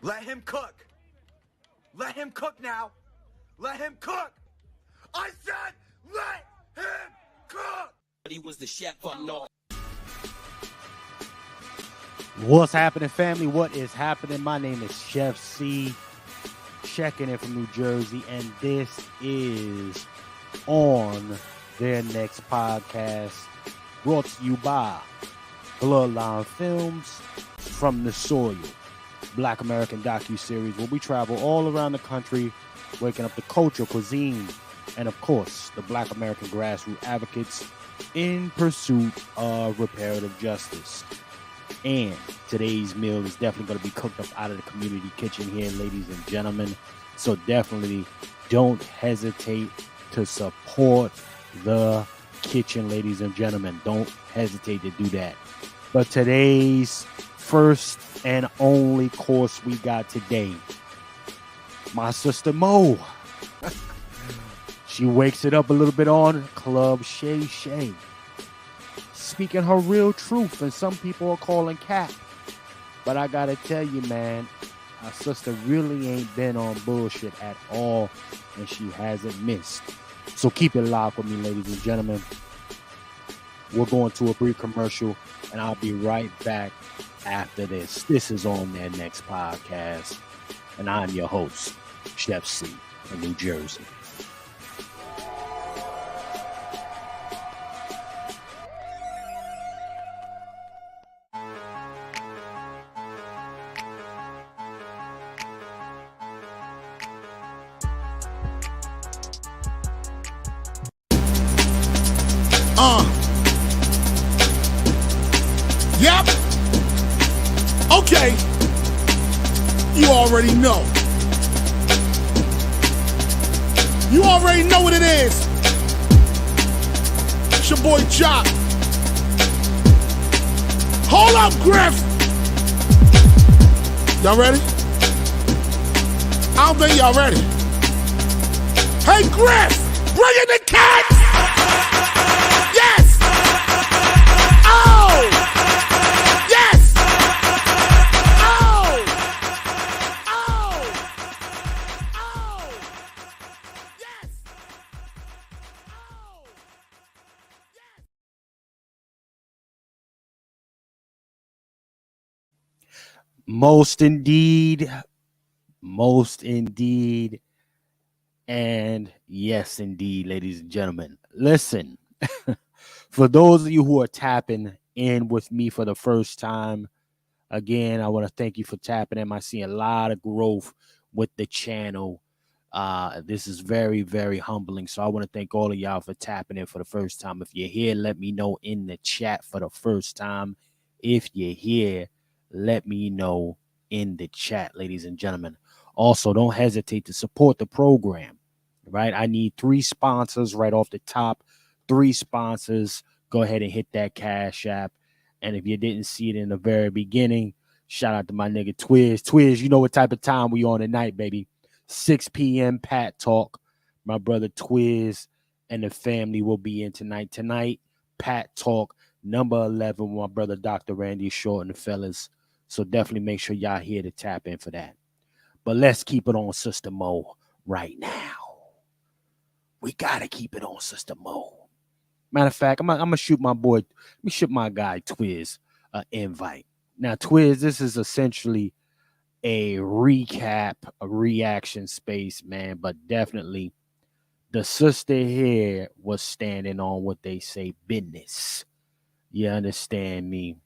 Let him cook. Let him cook now. Let him cook. I said let him cook. He was the chef up north. What's happening, family? What is happening? My name is Chef C, checking in from New Jersey, and this is On Their Next Podcast, brought to you by Bloodline Films, From the Soil, Black American docu-series where we travel all around the country, waking up the culture, cuisine, and of course, the Black American grassroots advocates in pursuit of reparative justice. And today's meal is definitely going to be cooked up out of the community kitchen here, ladies and gentlemen. So definitely don't hesitate to support the kitchen, ladies and gentlemen. Don't hesitate to do that. But today's first and only course we got today, my sister Mo. She wakes it up a little bit on Club Shay Shay, speaking her real truth, and some people are calling cap. But I gotta tell you, man, our sister really ain't been on bullshit at all, and she hasn't missed. So keep it locked with me, ladies and gentlemen. We're going to a brief commercial, and I'll be right back after this. This is On Their Next Podcast, and I'm your host, Chef C in New Jersey. Yep. Okay. You already know. You already know what it is. It's your boy Jock. Hold up, Griff. Y'all ready? I don't think y'all ready. Hey, Griff, bring in the cats. Yes. Oh. Yes. Oh. Oh. Oh. Yes. Oh. Yes. Most indeed. And yes, indeed, ladies and gentlemen. Listen, for those of you who are tapping in with me for the first time, again, I want to thank you for tapping in. I see a lot of growth with the channel. This is very, very humbling. So I want to thank all of y'all for tapping in for the first time. If you're here, let me know in the chat for the first time. If you're here, let me know in the chat, ladies and gentlemen. Also, don't hesitate to support the program, right? I need 3 sponsors right off the top. 3 sponsors. Go ahead and hit that Cash App. And if you didn't see it in the very beginning, shout out to my nigga Twiz. Twiz, you know what type of time we on tonight, baby. 6 p.m. Pat Talk. My brother Twiz and the family will be in tonight. Tonight, Pat Talk, number 11, my brother Dr. Randy Short and the fellas. So definitely make sure y'all here to tap in for that. But let's keep it on Sister Mo right now. We got to keep it on Sister Mo. Matter of fact, I'm going to shoot my boy, let me shoot my guy Twiz an invite. Now, Twiz, this is essentially a recap, a reaction space, man. But definitely the sister here was standing on what they say business. You understand me?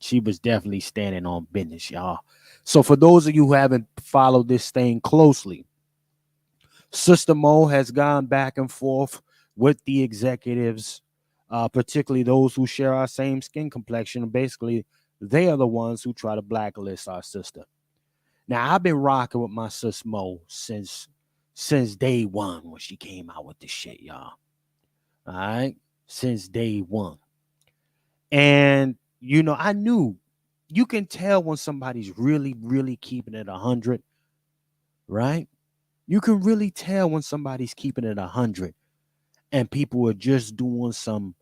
She was definitely standing on business, y'all. So for those of you who haven't followed this thing closely, Sister Mo has gone back and forth with the executives, particularly those who share our same skin complexion. Basically, they are the ones who try to blacklist our sister. Now, I've been rocking with my sis Mo since day one when she came out with this shit, y'all. All right? Since day one. And, you know, I knew you can tell when somebody's really, really keeping it 100, right? You can really tell when somebody's keeping it 100 and people are just doing some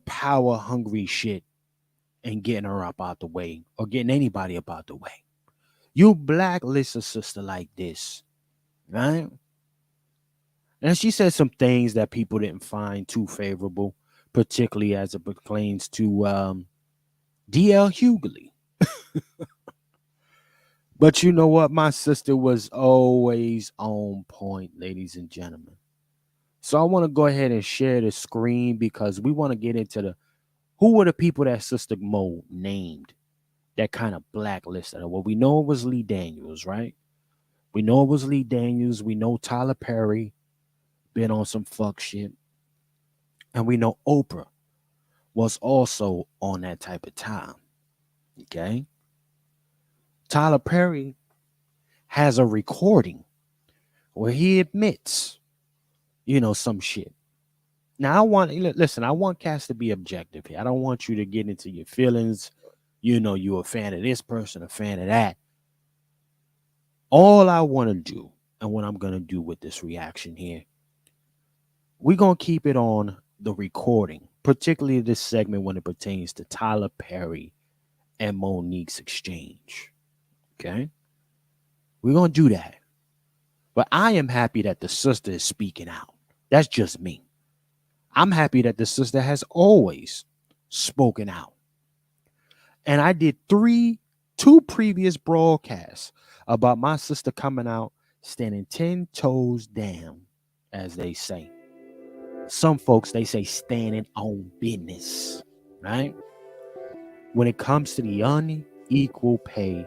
power hungry shit and getting her up out the way or getting anybody up out the way. You blacklist a sister like this, right? And she said some things that people didn't find too favorable, particularly as it pertains to DL Hughley. But you know what? My sister was always on point, ladies and gentlemen. So I want to go ahead and share the screen because we want to get into the who were the people that Sister Mo named that kind of blacklisted her. Well, we know it was Lee Daniels, right? We know it was Lee Daniels. We know Tyler Perry been on some fuck shit. And we know Oprah was also on that type of time. Okay. Tyler Perry has a recording where he admits, some shit. Now, I want Cass to be objective here. I don't want you to get into your feelings. You're a fan of this person, a fan of that. All I want to do, and what I'm going to do with this reaction here, we're going to keep it on the recording, particularly this segment when it pertains to Tyler Perry and Monique's exchange. Okay? We're going to do that. But I am happy that the sister is speaking out. That's just me. I'm happy that the sister has always spoken out. And I did two previous broadcasts about my sister coming out, standing 10 toes down, as they say. Some folks, they say standing on business, right? When it comes to the unequal pay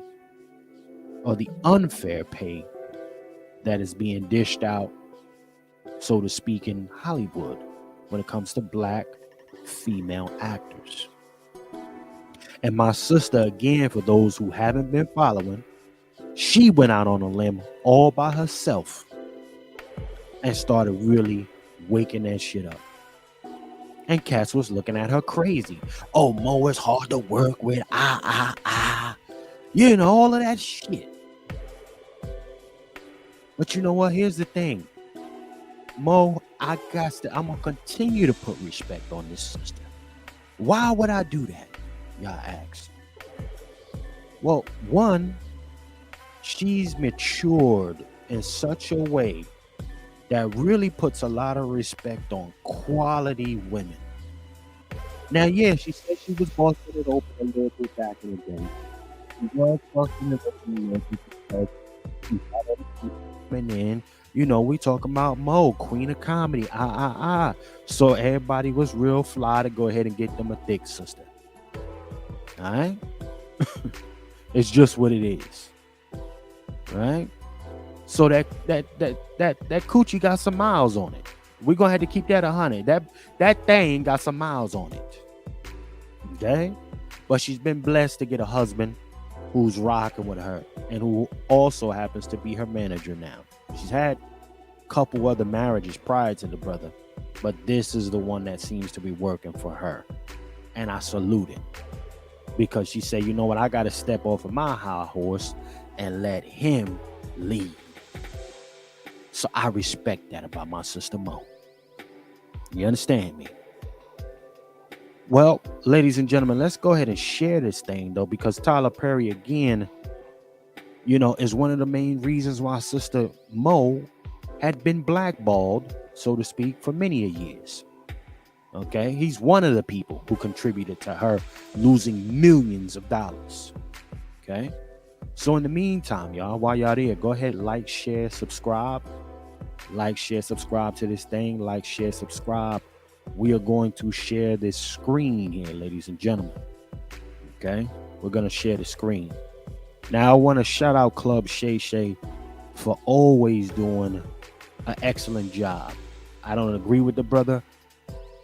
or the unfair pay that is being dished out, so to speak, in Hollywood, when it comes to black female actors. And my sister, again, for those who haven't been following, she went out on a limb all by herself and started really waking that shit up. And Cass was looking at her crazy. Oh, Mo is hard to work with. All of that shit. But you know what? Here's the thing. Mo, I'm going to continue to put respect on this sister. Why would I do that? Y'all ask. Well, one, she's matured in such a way that really puts a lot of respect on quality women. Now, yeah, she said she was busting it open a little bit back in the day. She was busting it open because she had other women in. We talking about Mo, queen of comedy. So everybody was real fly to go ahead and get them a thick sister. All right? It's just what it is. Right? So that coochie got some miles on it. We're gonna have to keep that 100. That thing got some miles on it. Okay? But she's been blessed to get a husband who's rocking with her and who also happens to be her manager now. She's had a couple other marriages prior to the brother, but this is the one that seems to be working for her. And I salute it. Because she said, you know what, I got to step off of my high horse and let him lead. So I respect that about my sister Mo. You understand me? Well, ladies and gentlemen, let's go ahead and share this thing, though, because Tyler Perry, again, is one of the main reasons why Sister Mo had been blackballed, so to speak, for many years. Okay, he's one of the people who contributed to her losing millions of dollars. Okay, so in the meantime, y'all, while y'all there, go ahead, like, share, subscribe. Like, share, subscribe to this thing. Like, share, subscribe. We are going to share this screen here, ladies and gentlemen. Okay, we're going to share the screen. Now, I want to shout out Club Shay Shay for always doing an excellent job. I don't agree with the brother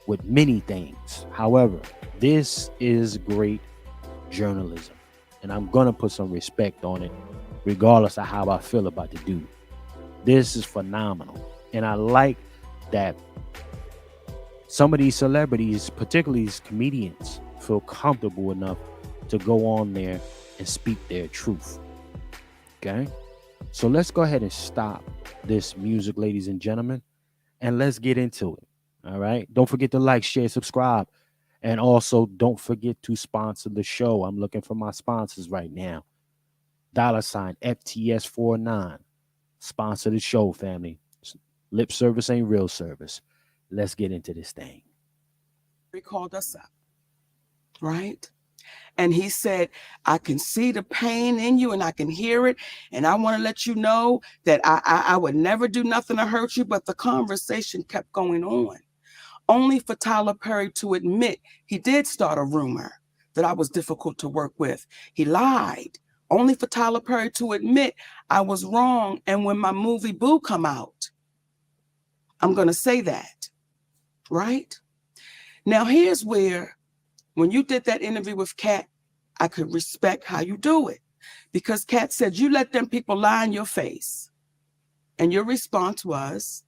with many things. However, this is great journalism, and I'm going to put some respect on it, regardless of how I feel about the dude. This is phenomenal. And I like that some of these celebrities, particularly these comedians, feel comfortable enough to go on there and speak their truth. Okay? So let's go ahead and stop this music, ladies and gentlemen, and let's get into it. All right? Don't forget to like, share, subscribe. And also, don't forget to sponsor the show. I'm looking for my sponsors right now. $FTS49. Sponsor the show, family. Lip service ain't real service. Let's get into this thing. He called us up, right? And he said, I can see the pain in you and I can hear it. And I want to let you know that I would never do nothing to hurt you. But the conversation kept going on, only for Tyler Perry to admit he did start a rumor that I was difficult to work with. He lied, only for Tyler Perry to admit I was wrong. And when my movie Boo come out, I'm going to say that, right? Now, here's where, when you did that interview with Kat, I could respect how you do it, because Kat said you let them people lie in your face. And your response was,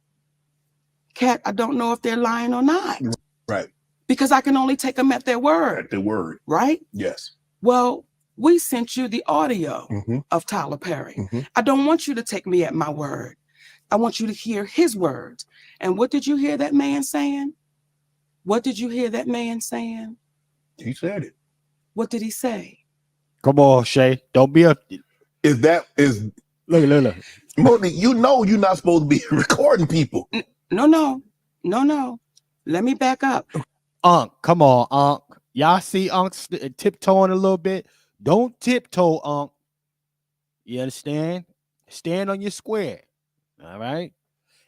Kat, I don't know if they're lying or not. Right. Because I can only take them at their word. At the word. Right? Yes. Well, we sent you the audio of Tyler Perry. I don't want you to take me at my word. I want you to hear his words. And what did you hear that man saying? What did you hear that man saying? He said it. What did he say? Come on, Shay. Don't be a Look. Monique, you know you're not supposed to be recording people. No. Let me back up. Unc. Come on, Unc. Y'all see Unc tiptoeing a little bit? Don't tiptoe, Unc. You understand? Stand on your square. All right.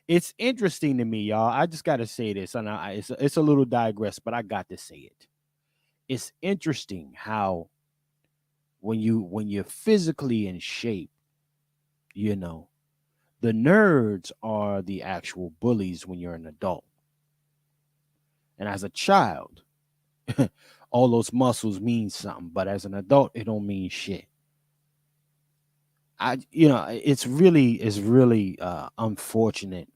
It's interesting to me, y'all. I just got to say this, and it's a little digress, but I got to say it. It's interesting how when you're physically in shape, you know, the nerds are the actual bullies when you're an adult. And as a child, all those muscles mean something, but as an adult, it don't mean shit. It's really unfortunate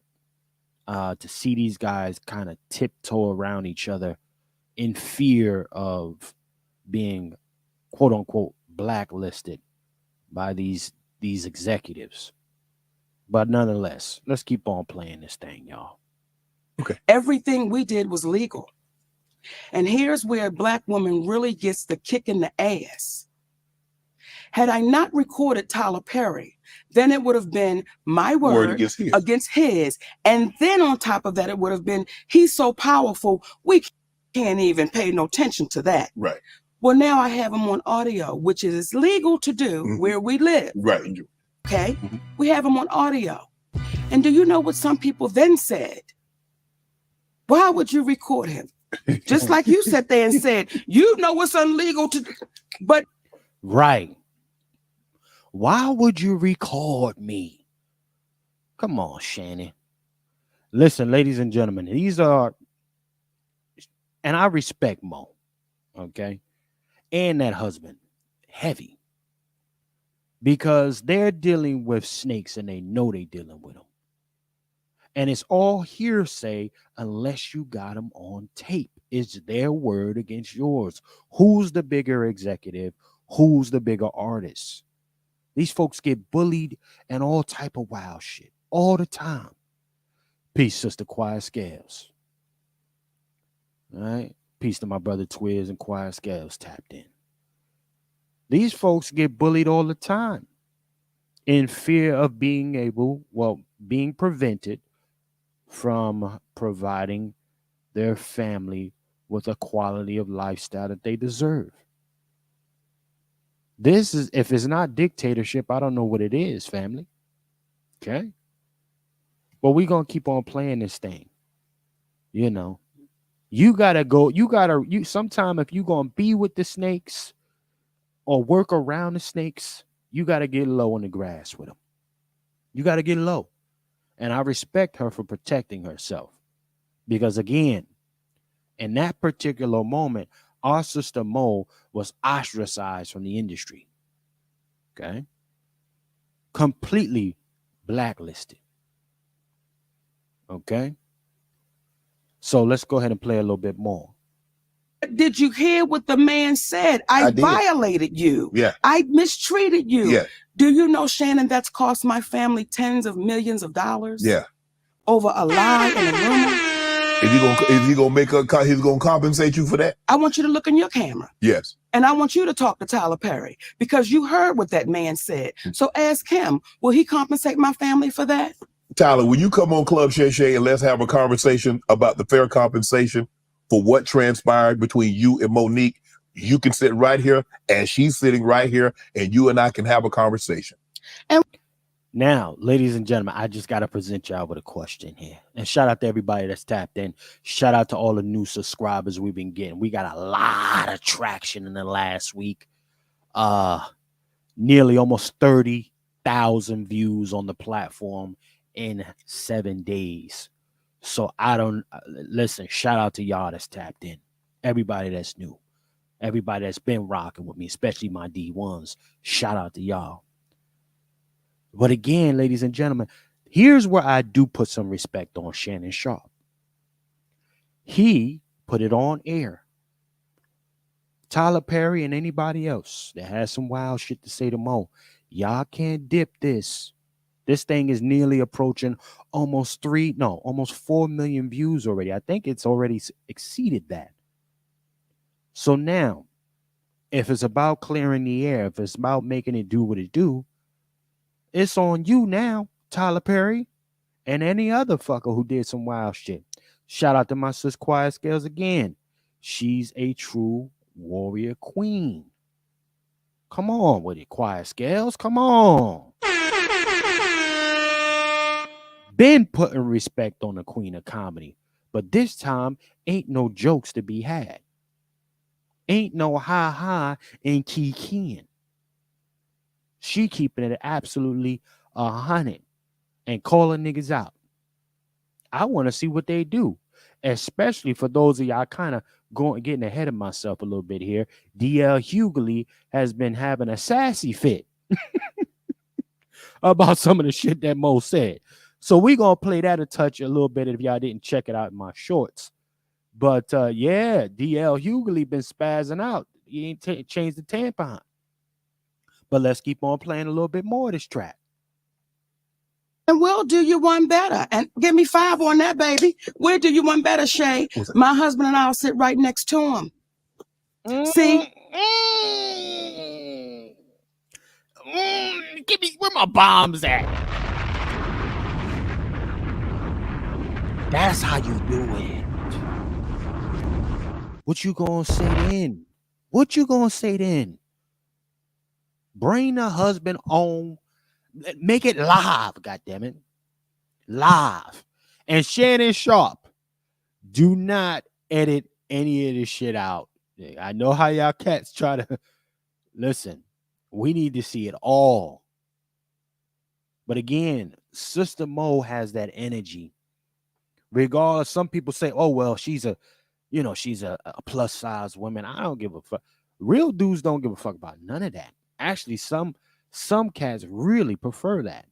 to see these guys kind of tiptoe around each other in fear of being, quote unquote, blacklisted by these executives. But nonetheless, let's keep on playing this thing, y'all. Okay. Everything we did was legal. And here's where a Black woman really gets the kick in the ass. Had I not recorded Tyler Perry, then it would have been my word against his. And then on top of that, it would have been, he's so powerful, we can't even pay no attention to that. Right. Well, now I have him on audio, which is legal to do where we live. Right. Okay. We have him on audio. And do you know what some people then said? Why would you record him? Just like you sat there and said, you know what's illegal to do, but right. Why would you record me? Come on, Shannon. Listen, ladies and gentlemen, these are, and I respect Mo, okay, and that husband, heavy, because they're dealing with snakes and they know they're dealing with them. And it's all hearsay unless you got them on tape. It's their word against yours. Who's the bigger executive? Who's the bigger artist? These folks get bullied and all type of wild shit all the time. Peace, Sister Quiet Scales. All right. Peace to my brother Twiz and Quiet Scales tapped in. These folks get bullied all the time in fear of being prevented from providing their family with a quality of lifestyle that they deserve. This is, if it's not dictatorship, I don't know what it is, family. Okay. Well, we're going to keep on playing this thing. You know, sometime if you're going to be with the snakes or work around the snakes, you got to get low in the grass with them. You got to get low. And I respect her for protecting herself. Because again, in that particular moment, our sister Mo was ostracized from the industry. Okay. Completely blacklisted. Okay. So let's go ahead and play a little bit more. Did you hear what the man said? I violated you. Yeah. I mistreated you. Yeah. Do you know, Shannon, that's cost my family tens of millions of dollars? Yeah. Over a lie and a rumor. Is he gonna make her? He's gonna compensate you for that? I want you to look in your camera. Yes. And I want you to talk to Tyler Perry because you heard what that man said. So ask him, will he compensate my family for that? Tyler, will you come on Club Shay Shay and let's have a conversation about the fair compensation for what transpired between you and Monique? You can sit right here and she's sitting right here and you and I can have a conversation. And now, ladies and gentlemen, I just got to present y'all with a question here. And shout out to everybody that's tapped in. Shout out to all the new subscribers we've been getting. We got a lot of traction in the last week. Nearly almost 30,000 views on the platform in 7 days. So I don't listen. Shout out to y'all that's tapped in. Everybody that's new. Everybody that's been rocking with me, especially my D1s. Shout out to y'all. But again, ladies and gentlemen, here's where I do put some respect on Shannon Sharpe. He put it on air. Tyler Perry and anybody else that has some wild shit to say to Mo, y'all can't dip this. This thing is nearly approaching almost 4 million views already. I think it's already exceeded that. So now, if it's about clearing the air, if it's about making it do what it do, it's on you now, Tyler Perry, and any other fucker who did some wild shit. Shout out to my sis Quiet Scales again. She's a true warrior queen. Come on with it, Quiet Scales. Come on. Been putting respect on the queen of comedy, but this time ain't no jokes to be had. Ain't no ha and kikiing. She keeping it absolutely 100 and calling niggas out. I want to see what they do, especially for those of y'all kind of getting ahead of myself a little bit here. DL Hughley has been having a sassy fit about some of the shit that Mo said. So we're going to play that a touch a little bit if y'all didn't check it out in my shorts. But yeah, DL Hughley been spazzing out. He ain't changed the tampon. But let's keep on playing a little bit more of this track. And we'll do you one better. And give me 5 on that, baby. We'll do you one better, Shay. My husband and I'll sit right next to him. See? Give me where my bombs at. That's how you do it. What you gonna say then? What you gonna say then? Bring the husband on. Make it live, goddammit. Live. And Shannon Sharpe, do not edit any of this shit out. I know how y'all cats try to listen. We need to see it all. But again, Sister Mo has that energy. Regardless, some people say, oh, well, she's a plus size woman. I don't give a fuck. Real dudes don't give a fuck about none of that. Actually, some cats really prefer that.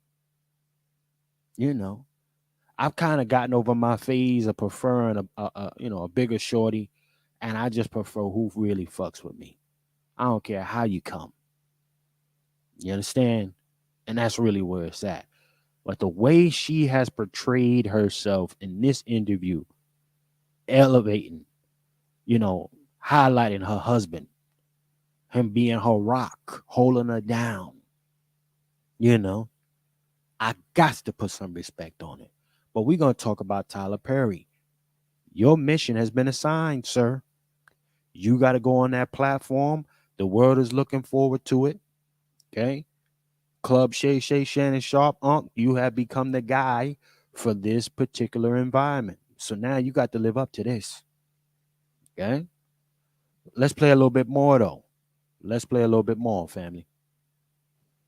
You know, I've kind of gotten over my phase of preferring a bigger shorty, and I just prefer who really fucks with me. I don't care how you come. You understand? And that's really where it's at. But the way she has portrayed herself in this interview, elevating, highlighting her husband, him being her rock, holding her down, I got to put some respect on it. But we're going to talk about Tyler Perry. Your mission has been assigned, sir. You got to go on that platform. The world is looking forward to it. Okay? Club Shay Shay Shannon Sharpe, you have become the guy for this particular environment. So now you got to live up to this. Okay? Let's play a little bit more, though. Let's play a little bit more, family.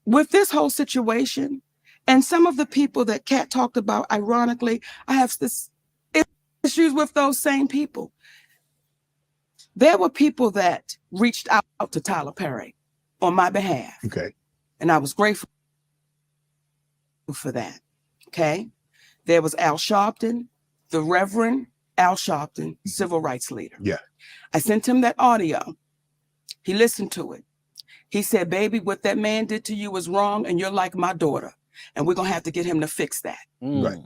With this whole situation, and some of the people that Kat talked about, ironically, I have this issues with those same people. There were people that reached out to Tyler Perry on my behalf. Okay. And I was grateful for that. Okay. There was Al Sharpton, the Reverend Al Sharpton, civil rights leader. Yeah. I sent him that audio. He listened to it. He said, baby, what that man did to you was wrong, and you're like my daughter. And we're going to have to get him to fix that. Right.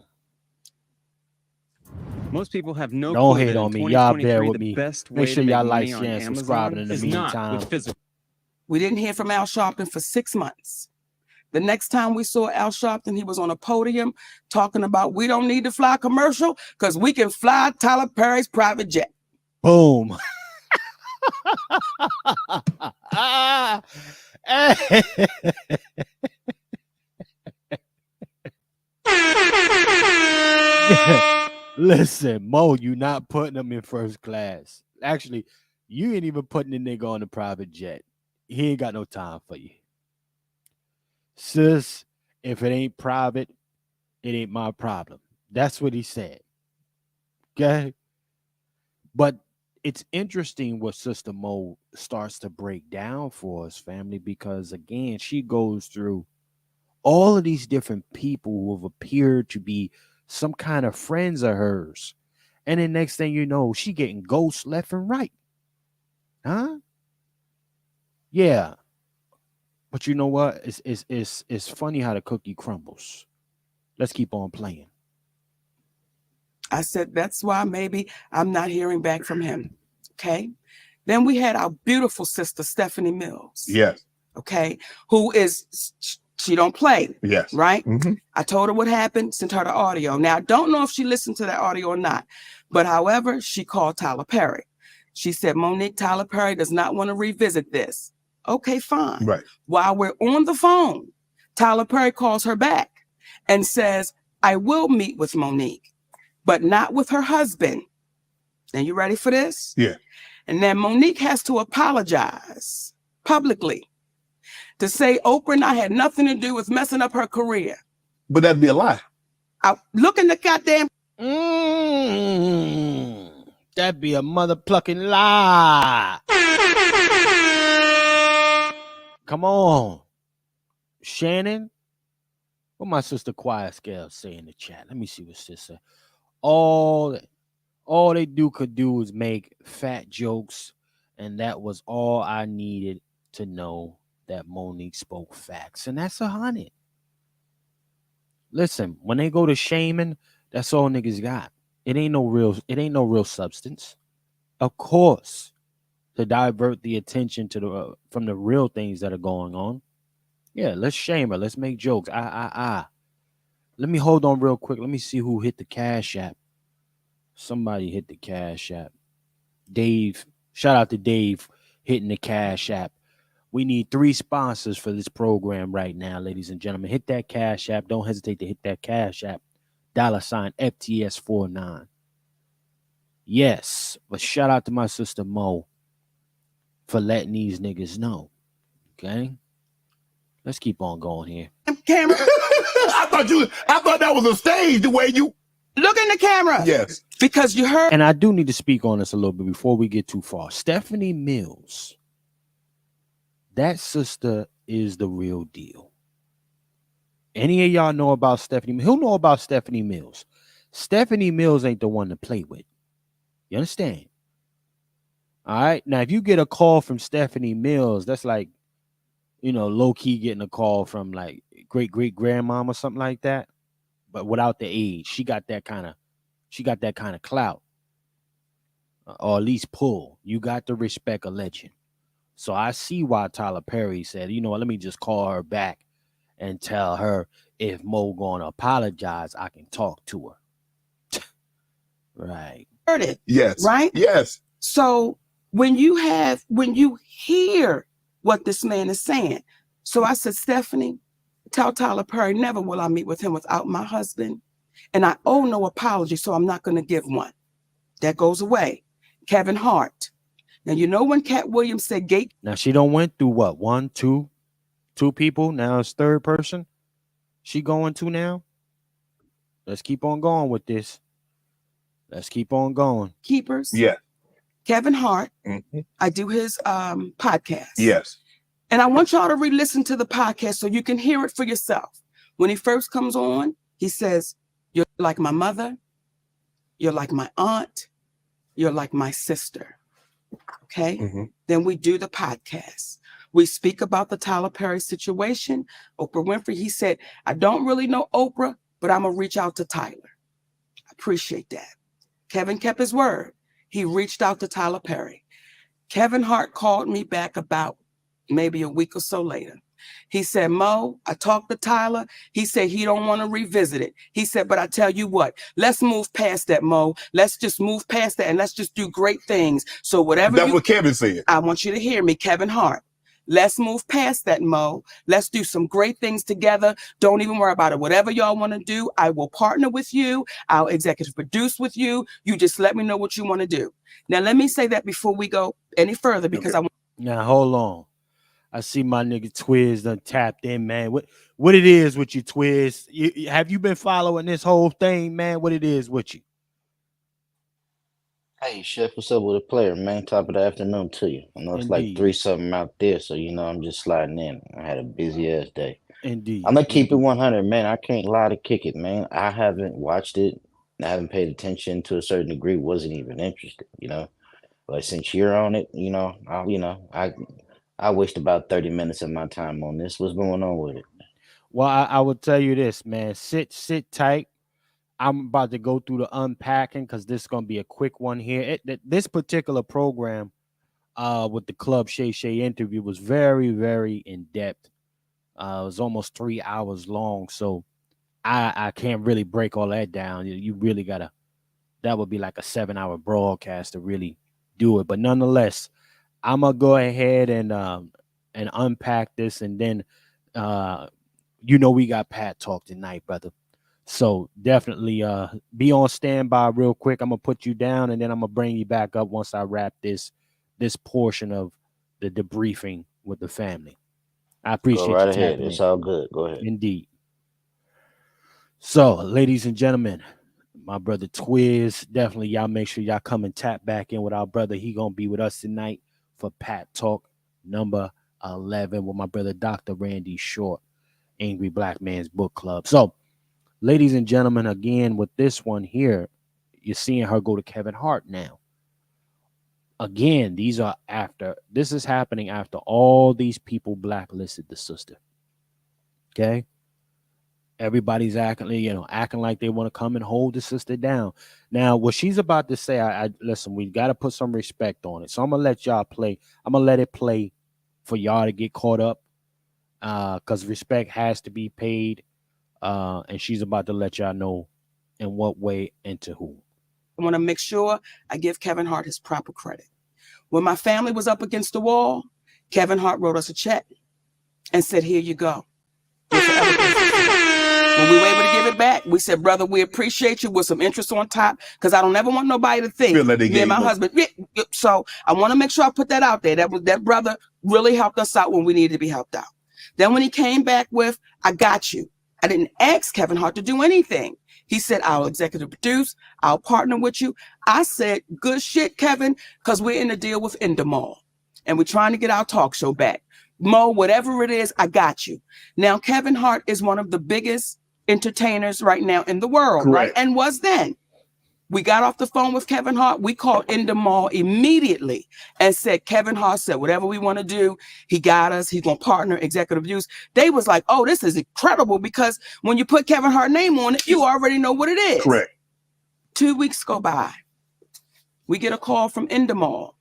Most people have no Don't clue hate that on in me. Y'all bear 2023 with the me. best Make way sure to y'all make like, money on share, and subscribe Amazon in the is not meantime. with physical. We didn't hear from Al Sharpton for 6 months. The next time we saw Al Sharpton, he was on a podium talking about we don't need to fly commercial because we can fly Tyler Perry's private jet. Boom. Listen, Mo, you not putting him in first class. Actually, you ain't even putting the nigga on the private jet. He ain't got no time for you. Sis, if it ain't private, it ain't my problem. That's what he said. Okay? But it's interesting what Sister Mo starts to break down for us, family, because again, she goes through all of these different people who have appeared to be some kind of friends of hers. And then next thing you know, she getting ghosts left and right. Huh? Yeah. But you know what? It's funny how the cookie crumbles. Let's keep on playing. I said, that's why maybe I'm not hearing back from him. Okay. Then we had our beautiful sister, Stephanie Mills. Yes. Okay. Who is, she don't play. Yes. Right. Mm-hmm. I told her what happened, sent her the audio. Now, I don't know if she listened to that audio or not, but however, she called Tyler Perry. She said, Monique, Tyler Perry does not want to revisit this. Okay, fine. Right. While we're on the phone, Tyler Perry calls her back and says, I will meet with Monique, but not with her husband. And you ready for this? Yeah. And then Monique has to apologize publicly to say Oprah and I had nothing to do with messing up her career. But that'd be a lie. Look in the goddamn. That'd be a mother plucking lie. Come on. Shannon, what my sister Quiet Scale say in the chat? Let me see what sister. All they could do is make fat jokes, and that was all I needed to know that Monique spoke facts, and that's 100. Listen, when they go to shaming, that's all niggas got. It ain't no real substance. Of course, to divert the attention to the from the real things that are going on. Yeah, let's shame her. Let's make jokes. Let me hold on real quick. Let me see who hit the Cash App. Somebody hit the Cash App. Dave. Shout out to Dave hitting the Cash App. We need 3 sponsors for this program right now, ladies and gentlemen. Hit that Cash App. Don't hesitate to hit that Cash App. $ FTS49. Yes, but shout out to my sister Mo for letting these niggas know. Okay? Let's keep on going here. Camera. I thought that was a stage the way you Look in the camera. Yes. Because you heard. And I do need to speak on this a little bit before we get too far. Stephanie Mills. That sister is the real deal. Any of y'all know about Stephanie? Who know about Stephanie Mills? Stephanie Mills ain't the one to play with. You understand? All right. Now, if you get a call from Stephanie Mills, that's like, low key getting a call from like great grandmom or something like that, but without the age. She got that kind of clout, or at least pull. You got to respect a legend. So I see why Tyler Perry said, let me just call her back and tell her if Mo gonna apologize, I can talk to her. Right. Heard it. Yes. Right? Yes. So when you hear what this man is saying, so I said, Stephanie, tell Tyler Perry, never will I meet with him without my husband. And I owe no apology, so I'm not going to give one. That goes away. Kevin Hart. Now, when Cat Williams said gate. Now, she don't went through what? 1, 2 people. Now it's third person. She going to now. Let's keep on going with this. Let's keep on going. Keepers. Yeah. Kevin Hart. Mm-hmm. I do his podcast. Yes. And I want y'all to re-listen to the podcast so you can hear it for yourself. When he first comes on, he says, you're like my mother. You're like my aunt. You're like my sister. Okay. Mm-hmm. Then we do the podcast. We speak about the Tyler Perry situation. Oprah Winfrey, he said, I don't really know Oprah, but I'm going to reach out to Tyler. I appreciate that. Kevin kept his word. He reached out to Tyler Perry. Kevin Hart called me back about maybe a week or so later. He said, Mo, I talked to Tyler. He said he don't want to revisit it. He said, but I tell you what, let's move past that, Mo. Let's just move past that and let's just do great things. So whatever That's what Kevin said. I want you to hear me, Kevin Hart. Let's move past that, Mo. Let's do some great things together. Don't even worry about it. Whatever y'all want to do, I will partner with you. I'll executive produce with you. You just let me know what you want to do. Now, let me say that before we go any further, because I want. Now, hold on. I see my nigga Twiz done tapped in, man. What it is with you, Twiz? Have you been following this whole thing, man? What it is with you? Hey, Chef, what's up with the player, man? Top of the afternoon to you. I know it's like Indeed. 3-something out there, so I'm just sliding in. I had a busy ass day. Indeed. I'm gonna keep it 100, man. I can't lie to kick it, man. I haven't watched it. I haven't paid attention to a certain degree. Wasn't even interested, But since you're on it, I waste about 30 minutes of my time on this. What's going on with it? Well, I will tell you this, man. Sit tight. I'm about to go through the unpacking because this is going to be a quick one here. This particular program with the Club Shay Shay interview was very, very in-depth. It was almost 3 hours long, so I can't really break all that down. You really got to, that would be like a 7-hour broadcast to really do it. But nonetheless, I'm going to go ahead and unpack this, and then we got Pat Talk tonight, brother. So definitely be on standby real quick. I'm gonna put you down and then I'm gonna bring you back up once I wrap this portion of the debriefing with the family. I appreciate Go right you ahead. tapping It's in. all good. Go ahead. Indeed. So, ladies and gentlemen, my brother Twiz, definitely y'all make sure y'all come and tap back in with our brother. He gonna be with us tonight for Pat Talk number 11 with my brother Dr. Randy Short, Angry Black Man's Book Club. So, ladies and gentlemen, again, with this one here, you're seeing her go to Kevin Hart now. Again, this is happening after all these people blacklisted the sister. Okay? Everybody's acting like they want to come and hold the sister down. Now, what she's about to say, listen, we got to put some respect on it. So I'm going to let y'all play. I'm going to let it play for y'all to get caught up because respect has to be paid. And she's about to let y'all know in what way and to whom. I want to make sure I give Kevin Hart his proper credit. When my family was up against the wall, Kevin Hart wrote us a check and said, here you go. When we were able to give it back, we said, brother, we appreciate you with some interest on top because I don't ever want nobody to think me and my husband. So I want to make sure I put that out there. That brother really helped us out when we needed to be helped out. Then when he came back with, I got you. I didn't ask Kevin Hart to do anything. He said, I'll executive produce. I'll partner with you. I said, good shit, Kevin, because we're in a deal with Endemol and we're trying to get our talk show back. Mo, whatever it is, I got you. Now, Kevin Hart is one of the biggest entertainers right now in the world, Correct. right? And was then. We got off the phone with Kevin Hart. We called Endemol immediately and said, Kevin Hart said, whatever we want to do, he got us. He's going to partner, executive produce. They was like, oh, this is incredible because when you put Kevin Hart's name on it, you already know what it is. Correct. 2 weeks go by. We get a call from Endemol.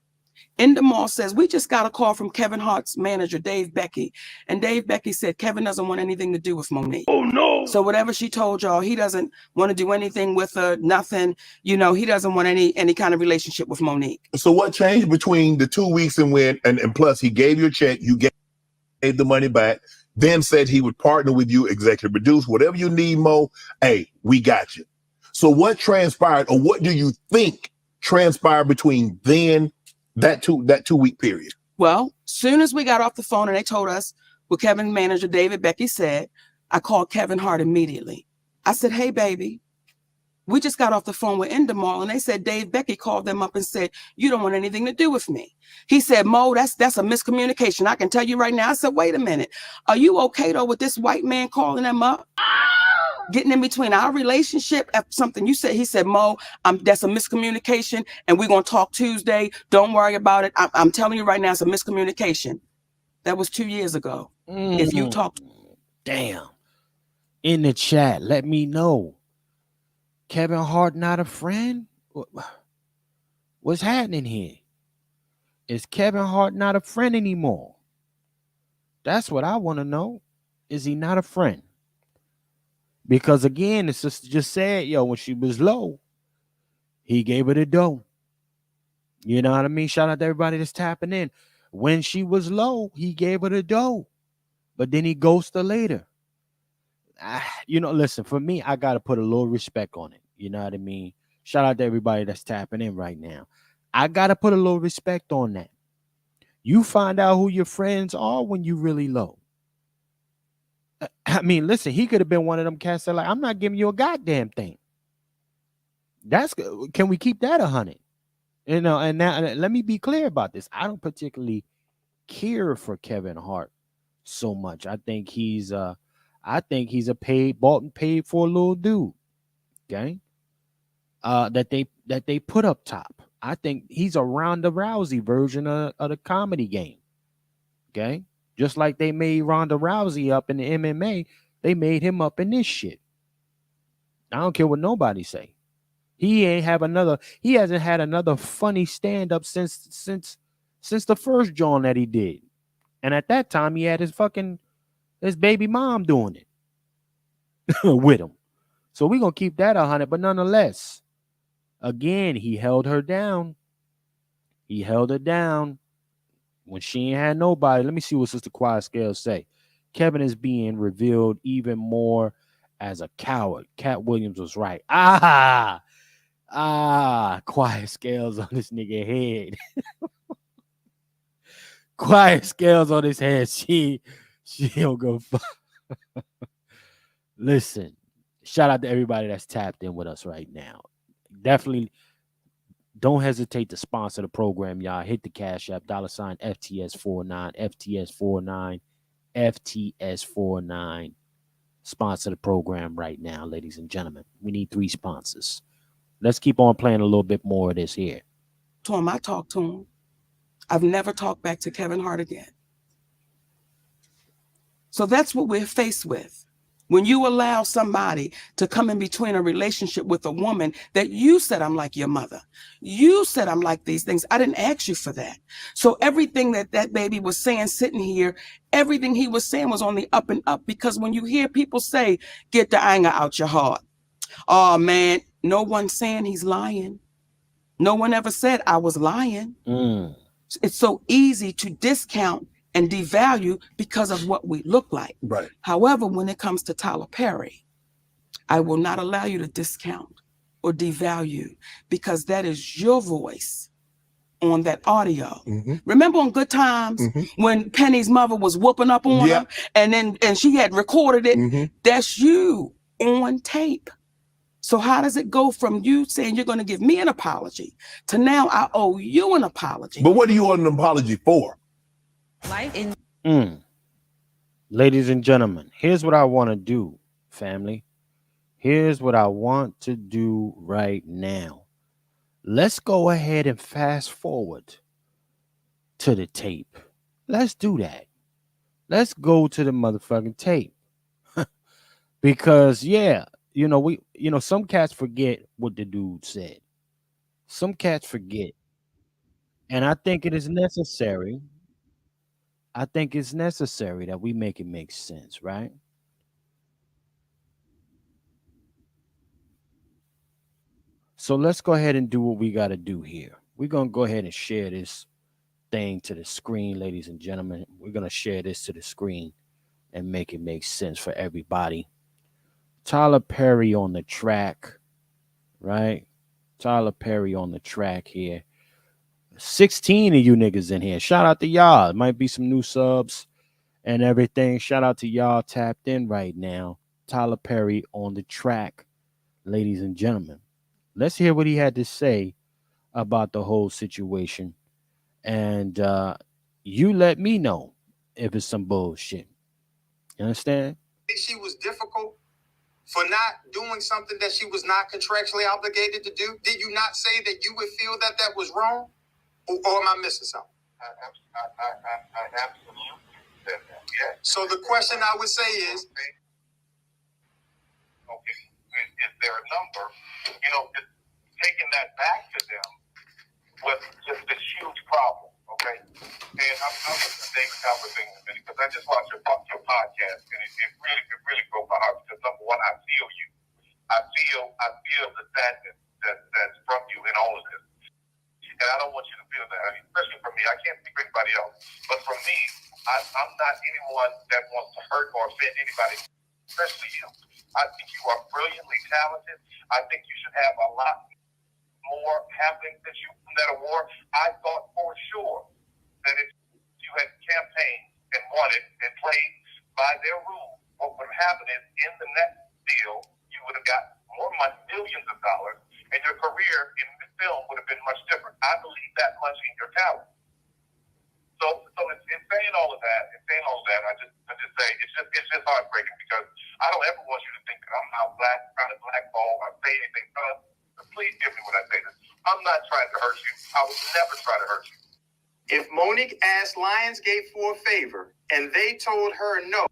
Endemol says, we just got a call from Kevin Hart's manager, Dave Becky. And Dave Becky said, Kevin doesn't want anything to do with Monique. Oh, no. So whatever she told y'all, he doesn't want to do anything with her, nothing. He doesn't want any kind of relationship with Monique. So what changed between the 2 weeks and plus he gave you a check, you gave the money back, then said he would partner with you, executive produce, whatever you need, Mo, hey, we got you. So what transpired, or what do you think transpired between then that 2 week period? Well, soon as we got off the phone and they told us what Kevin's manager, David Becky, said, I called Kevin Hart immediately. I said, hey, baby, we just got off the phone with Endemol and they said Dave Becky called them up and said, you don't want anything to do with me. He said, Mo, that's a miscommunication. I can tell you right now. I said, wait a minute. Are you okay, though, with this white man calling them up? Getting in between our relationship at something you said. He said, Mo, that's a miscommunication and we're going to talk Tuesday. Don't worry about it. I'm telling you right now, it's a miscommunication. That was 2 years ago. If you talk. Damn. In the chat, let me know. Kevin Hart not a friend? What's happening here? Is Kevin Hart not a friend anymore? That's what I want to know. Is he not a friend? Because again, the sister just said, yo, when she was low, he gave her the dough. You know what I mean? Shout out to everybody that's tapping in. When she was low, he gave her the dough. But then he ghosted her later. Listen, for me, I got to put a little respect on it. You know what I mean? Shout out to everybody that's tapping in right now. I got to put a little respect on that. You find out who your friends are when you really low. I mean, listen, he could have been one of them cats that like, I'm not giving you a goddamn thing. Can we keep that 100? And now let me be clear about this. I don't particularly care for Kevin Hart so much. I think he's a bought and paid for little dude. Okay. That they put up top. I think he's a Ronda Rousey version of the comedy game. Okay. Just like they made Ronda Rousey up in the MMA, they made him up in this shit. I don't care what nobody say. He hasn't had another funny stand-up since the first John that he did. And at that time, he had his baby mom doing it with him. So we're going to keep that 100. But nonetheless, again, he held her down. He held her down when she ain't had nobody. Let me see what Sister Quiet Scales say. Kevin is being revealed even more as a coward. Cat Williams was right. Quiet Scales on this nigga head. Quiet Scales on his head. She don't go fuck. Listen, shout out to everybody that's tapped in with us right now. Definitely don't hesitate to sponsor the program, y'all. Hit the Cash App, $ FTS49, FTS49. Sponsor the program right now, ladies and gentlemen. We need 3 sponsors. Let's keep on playing a little bit more of this here. To him, I talked to him. I've never talked back to Kevin Hart again. So that's what we're faced with. When you allow somebody to come in between a relationship with a woman that you said, I'm like your mother. You said, I'm like these things. I didn't ask you for that. So everything that baby was saying sitting here, everything he was saying was on the up and up. Because when you hear people say, get the anger out your heart. Oh, man, no one's saying he's lying. No one ever said I was lying. It's so easy to discount and devalue because of what we look like. Right. However, when it comes to Tyler Perry, I will not allow you to discount or devalue because that is your voice on that audio. Remember on Good Times when Penny's mother was whooping up on her and she had recorded it? That's you on tape. So how does it go from you saying you're going to give me an apology to now I owe you an apology? But what do you want an apology for? Ladies and gentlemen, here's what I want to do, family. Here's what I want to do right now. Let's go ahead and fast forward to the tape. Let's do that. Let's go to the motherfucking tape. Because some cats forget what the dude said. Some cats forget. And I think it is necessary. I think it's necessary that we make it make sense, right? So let's go ahead and do what we got to do here. We're going to go ahead and share this thing to the screen, ladies and gentlemen. We're going to share this to the screen and make it make sense for everybody. Tyler Perry on the track, right? Tyler Perry on the track here. 16 of you niggas in here. Shout out to y'all. It might be some new subs and everything. Shout out to y'all tapped in right now. Tyler Perry on the track, ladies and gentlemen. Let's hear what he had to say about the whole situation. And you let me know if it's some bullshit. You understand? She was difficult for not doing something that she was not contractually obligated to do. Did you not say that you would feel that was wrong? Or am I missing something? I absolutely said that. Yeah. So the question I would say is, okay, is there a number? Just taking that back I'm listening to David Calvert thing in a minute because I just watched your podcast and it really broke my heart because number one, I feel you. I feel the sadness that's from you in all of this. And I don't want you to feel that. I mean, especially for me, I can't speak for anybody else. But for me, I'm not anyone that wants to hurt or offend anybody, especially you. I think you are brilliantly talented. I think you should have a lot more happening since you won that award. I thought for sure that if you had campaigned and won it and played by their rules, what would have happened is in the next deal, you would have got more money, millions of dollars, and your career in the film would have been much different. I believe that much in your talent. So in saying all of that, I just say it's just heartbreaking because I don't ever want you to think that I'm now trying to blackball or say anything. Please give me when I say this. I'm not trying to hurt you. I would never try to hurt you. If Monique asked Lionsgate for a favor and they told her no,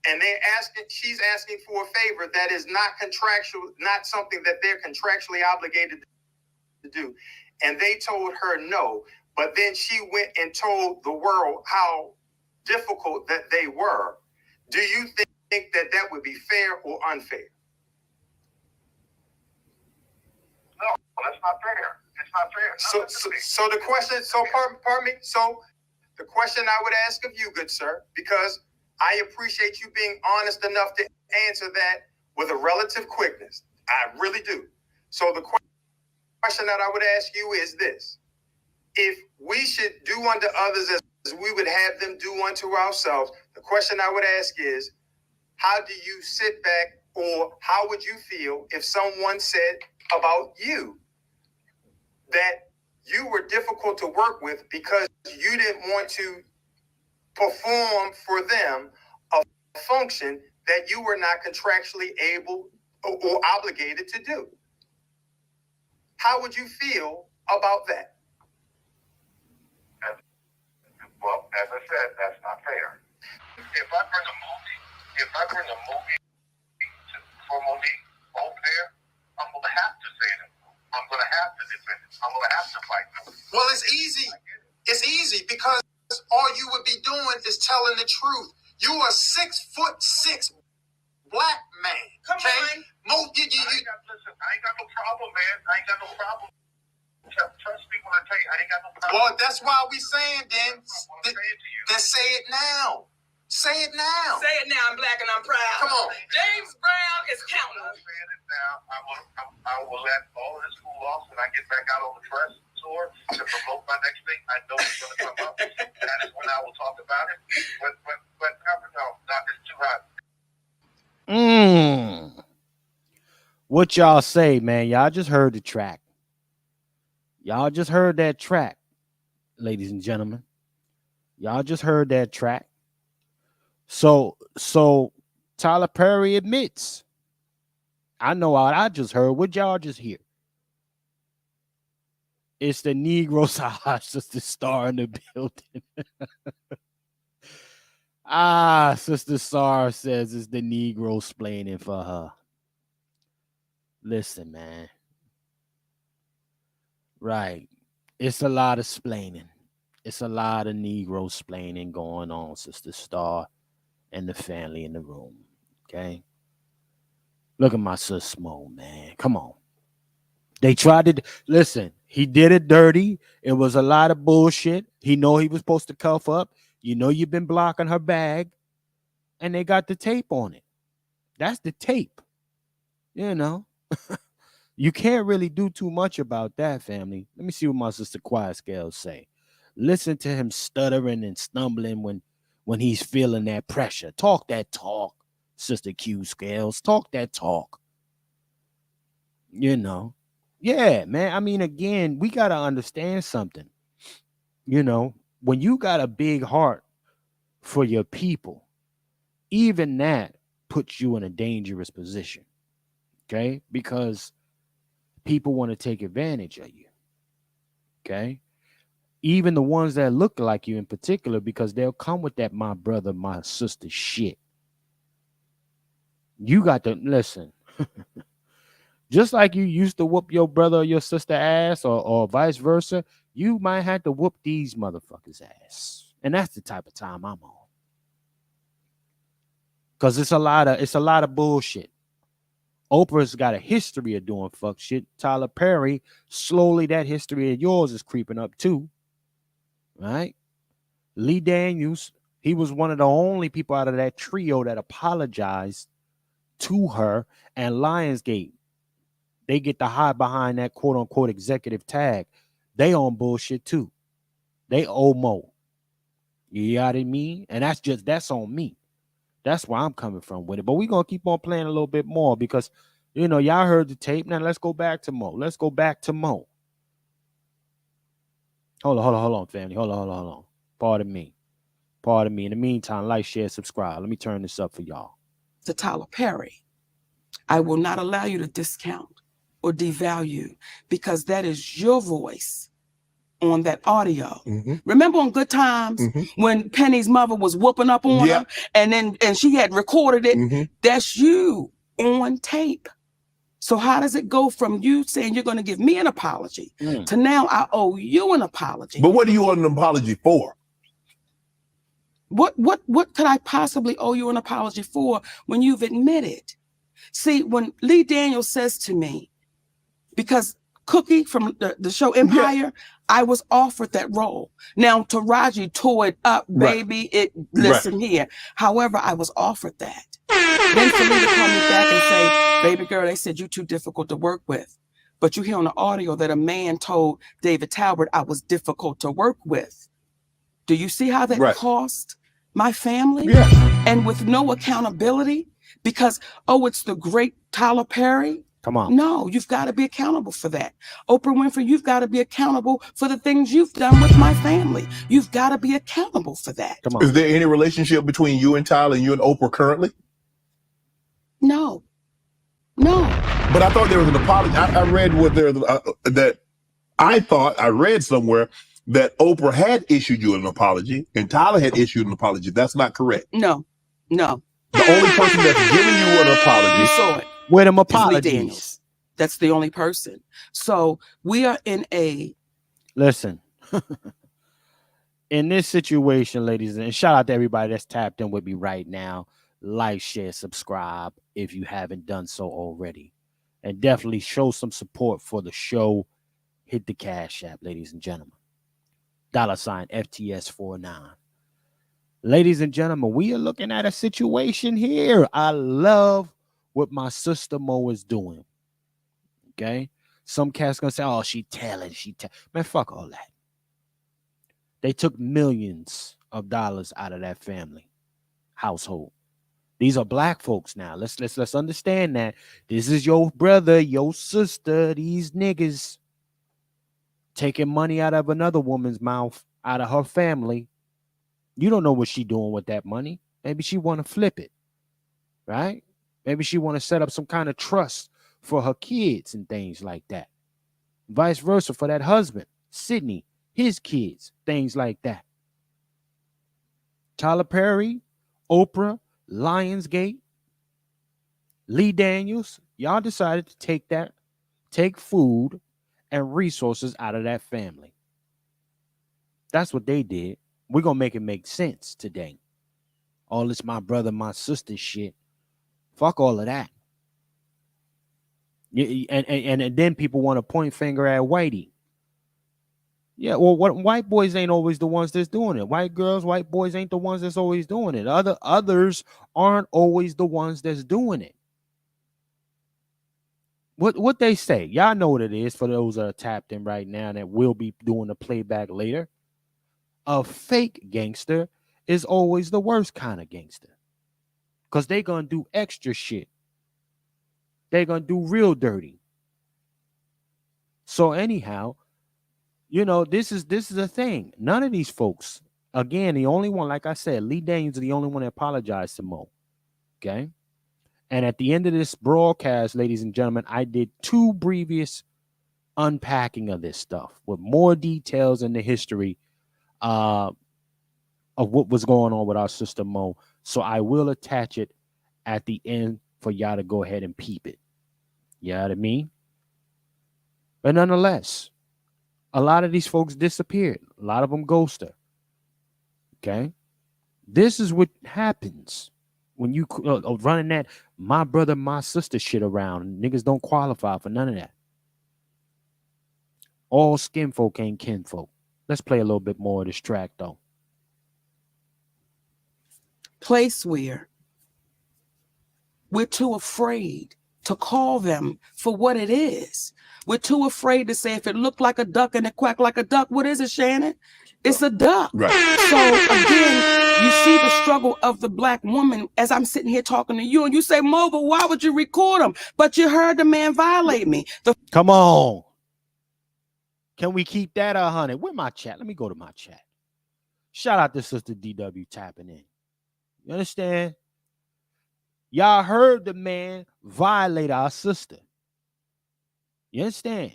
and she's asking for a favor that is not contractual, not something that they're contractually obligated to do, and they told her no, but then she went and told the world how difficult that they were, do you think that would be fair or unfair? No, that's not fair. It's not fair. So the question, pardon me. So the question I would ask of you, good sir, because I appreciate you being honest enough to answer that with a relative quickness. I really do. So the question that I would ask you is this. If we should do unto others as we would have them do unto ourselves, the question I would ask is, how do you sit back, or how would you feel if someone said about you that you were difficult to work with because you didn't want to perform for them a function that you were not contractually able or obligated to do? How would you feel about that? Well, as I said, that's not fair. If I bring a movie for Monique over there, I'm going to have to say it. I'm going to have to defend it. I'm going to have to fight them. Well, it's easy. It's easy because all you would be doing is telling the truth. You are 6'6" black man. Come on. Listen, I ain't got no problem, man. I ain't got no problem. Trust me when I tell you, I ain't got no problem. Well, that's why we saying then. Say it to you. Then say it now. Say it now. Say it now. I'm black and I'm proud. Come on. James Brown is counting. I'm saying it now. I will let all of this cool off when I get back out on the press tour to promote my next thing. I know it's going to come up. That is when I will talk about it. But no, it's too hot. What y'all say, man? Y'all just heard the track. Y'all just heard that track, ladies and gentlemen. Y'all just heard that track. So Tyler Perry admits, I know what I just heard. What y'all just hear? It's the Negro Sister Star in the building. Sister Star says it's the Negro splaining for her. Listen, man. Right. It's a lot of splaining. It's a lot of Negro splaining going on, Sister Star and the family in the room. Okay? Look at my sister Smo, man. Come on. They tried to listen. He did it dirty. It was a lot of bullshit. He know he was supposed to cuff up. You know you've been blocking her bag. And they got the tape on it. That's the tape. You know. You can't really do too much about that, family. Let me see what my sister Quiet Scales say. Listen to him stuttering and stumbling when he's feeling that pressure. Talk that talk, Sister Q Scales. Talk that talk. You know. Yeah, man. I mean, again, we got to understand something. You know, when you got a big heart for your people, even that puts you in a dangerous position. Okay? Because people want to take advantage of you. Okay? Even the ones that look like you in particular, because they'll come with that my brother, my sister shit. You got to listen. Just like you used to whoop your brother or your sister ass, or vice versa, you might have to whoop these motherfuckers ass. And that's the type of time I'm on. Cause it's a lot of bullshit. Oprah's got a history of doing fuck shit. Tyler Perry, slowly that history of yours is creeping up too. Right? Lee Daniels, he was one of the only people out of that trio that apologized to her. And Lionsgate, they get to hide behind that quote unquote executive tag. They on bullshit too. They owe Mo. You know what I mean? And that's on me. That's where I'm coming from with it. But we're going to keep on playing a little bit more because, you know, y'all heard the tape. Now let's go back to Mo. Hold on, family. Hold on. Pardon me. In the meantime, like, share, subscribe. Let me turn this up for y'all. To Tyler Perry, I will not allow you to discount or devalue because that is your voice on that audio. Remember on Good Times when Penny's mother was whooping up on her and she had recorded it? That's you on tape. So how does it go from you saying you're going to give me an apology to now I owe you an apology? But what do you want an apology for? What could I possibly owe you an apology for when you've admitted? See, when Lee Daniels says to me, because Cookie from the show Empire, I was offered that role. Now Taraji tore it up, baby. Listen here. However, I was offered that. Then for me to call me back and say, baby girl, they said you're too difficult to work with. But you hear on the audio that a man told David Talbert I was difficult to work with. Do you see how that cost my family? And with no accountability? Because, it's the great Tyler Perry. Come on. No, you've got to be accountable for that. Oprah Winfrey, you've got to be accountable for the things you've done with my family. You've got to be accountable for that. Come on. Is there any relationship between you and Tyler and you and Oprah currently? No. But I thought there was an apology. I read I read somewhere that Oprah had issued you an apology and Tyler had issued an apology. That's not correct. No. The only person that's giving you an apology. You saw it. With them Lee apologies. Daniels. That's the only person. So we are in a... Listen. In this situation, ladies, and shout out to everybody that's tapped in with me right now. Like, share, subscribe if you haven't done so already. And definitely show some support for the show. Hit the Cash App, ladies and gentlemen. $ FTS49. Ladies and gentlemen, we are looking at a situation here. I love what my sister Mo is doing. Okay? Some cats gonna say, she telling. Man, fuck all that. They took millions of dollars out of that family household. These are black folks now. Let's understand that. This is your brother, your sister, these niggas taking money out of another woman's mouth, out of her family. You don't know what she doing with that money. Maybe she want to flip it, right? Maybe she want to set up some kind of trust for her kids and things like that. Vice versa for that husband, Sidney, his kids, things like that. Tyler Perry, Oprah, Lionsgate, Lee Daniels, y'all decided to take food and resources out of that family. That's what they did. We're going to make it make sense today. All this my brother, my sister shit. Fuck all of that. And then people want to point finger at Whitey. Yeah, well, white boys ain't always the ones that's doing it. White girls, white boys ain't the ones that's always doing it. Others aren't always the ones that's doing it. What they say, y'all know what it is for those that are tapped in right now that will be doing the playback later. A fake gangster is always the worst kind of gangster because they're going to do extra shit. They're going to do real dirty. So anyhow, you know, this is a thing. None of these folks, again, the only one, like I said, Lee Daniels is the only one that apologized to Mo. Okay. And at the end of this broadcast, ladies and gentlemen, I did 2 previous unpacking of this stuff with more details in the history of what was going on with our sister Mo. So I will attach it at the end for y'all to go ahead and peep it. You know what I mean? But nonetheless, a lot of these folks disappeared. A lot of them ghosted her. Okay? This is what happens when you running that my brother, my sister shit around. Niggas don't qualify for none of that. All skin folk ain't kinfolk. Let's play a little bit more of this track, though. Place where we're too afraid to call them for what it is. We're too afraid to say, if it looked like a duck and it quacked like a duck, what is it, Shannon? It's a duck. Right. So again, you see the struggle of the Black woman as I'm sitting here talking to you, and you say, Mo, but why would you record him? But you heard the man violate me. Come on. Can we keep that 100? Where my chat? Let me go to my chat. Shout out to Sister DW tapping in. You understand? Y'all heard the man violate our sister. You understand?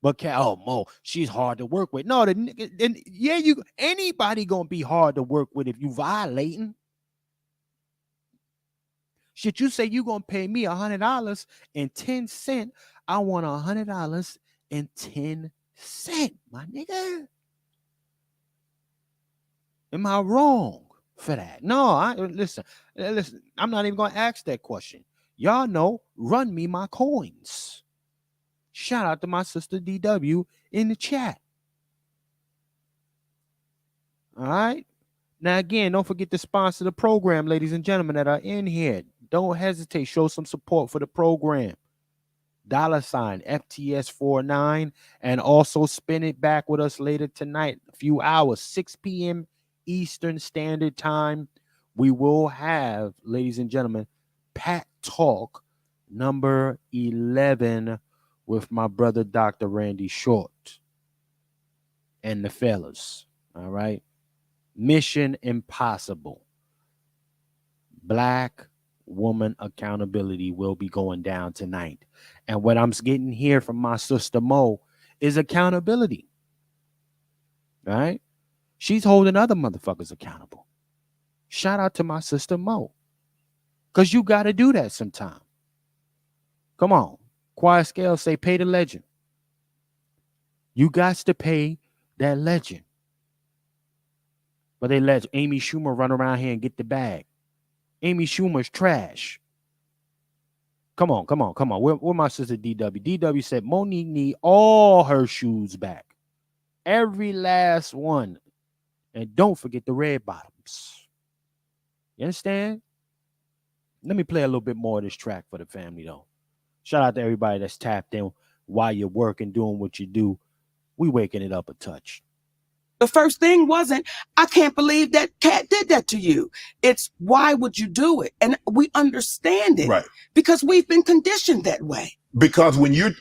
But Mo, she's hard to work with. No, anybody gonna be hard to work with if you violating. Shit, you say you gonna pay me $100.10. I want $100.10, my nigga. Am I wrong for that? No, listen. I'm not even gonna ask that question. Y'all know, run me my coins. Shout out to my sister DW in the chat. All right. Now, again, don't forget to sponsor the program, ladies and gentlemen that are in here. Don't hesitate. Show some support for the program. $ FTS49, and also spin it back with us later tonight, a few hours, 6 p.m. Eastern Standard Time. We will have, ladies and gentlemen, Pat Talk number 11 with my brother, Dr. Randy Short, and the fellas. All right. Mission Impossible. Black woman accountability will be going down tonight. And what I'm getting here from my sister Mo is accountability. All right. She's holding other motherfuckers accountable. Shout out to my sister Mo. Because you got to do that sometime. Come on. Quiet Scale say pay the legend. You got to pay that legend. But they let Amy Schumer run around here and get the bag. Amy Schumer's trash. Come on. Where my sister DW? DW said Monique need all her shoes back. Every last one. And don't forget the red bottoms. You understand? Let me play a little bit more of this track for the family, though. Shout out to everybody that's tapped in while you're working, doing what you do. We waking it up a touch. The first thing wasn't, I can't believe that cat did that to you. It's, why would you do it? And we understand it. Right. Because we've been conditioned that way. Because when you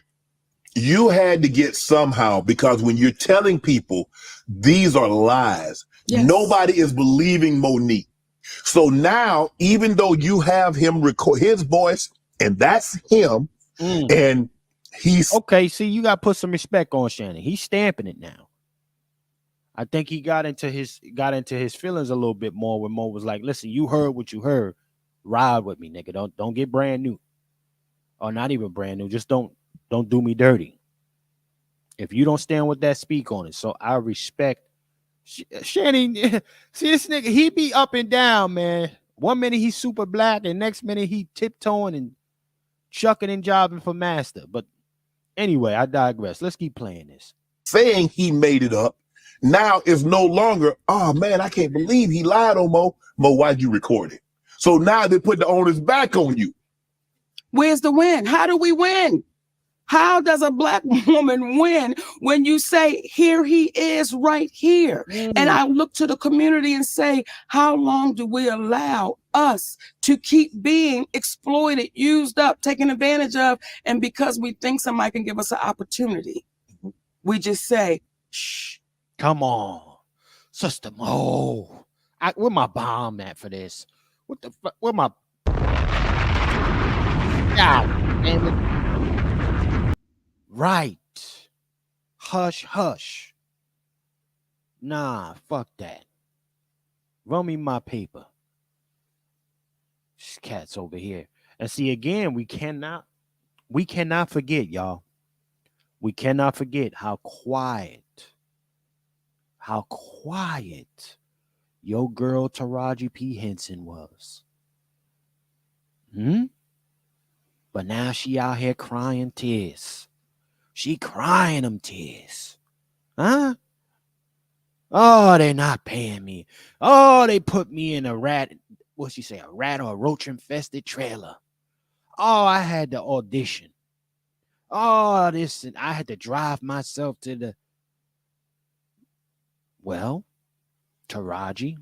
had to get somehow, because when you're telling people these are lies, Yes. nobody is believing Monique. So now, even though you have him record his voice, and that's him, and he's okay. See, you got to put some respect on Shannon. He's stamping it now. I think he got into his feelings a little bit more when Mo was like, "Listen, you heard what you heard. Ride with me, nigga. Don't get brand new, or not even brand new. Just don't do me dirty. If you don't stand with that, speak on it." So I respect Shannon. See this nigga, he be up and down, man. One minute he's super black, and next minute he tiptoeing and chucking and jobbing for master. But anyway, I digress. Let's keep playing this. saying he made it up. Now it's no longer, oh man, I can't believe he lied on Mo. Mo, why'd you record it? So now they put the onus back on you. Where's the win? How do we win? How does a Black woman win when you say, here he is right here? And I look to the community and say, how long do we allow us to keep being exploited, used up, taken advantage of? And because we think somebody can give us an opportunity, we just say, shh. Come on, Sister Mo. Where my bomb at for this? What the fuck? Where my... God damn it. Right. Hush, hush. Nah, fuck that. Run me my paper. This cat's over here. And see, again, we cannot we cannot forget, y'all. We cannot forget how quiet your girl Taraji P. Henson was. But now she out here crying tears. She crying them tears. Huh? Oh, they're not paying me. Oh, they put me in a rat or a roach infested trailer. Oh, I had to audition. Oh, this, and I had to drive myself to the. Well, Taraji,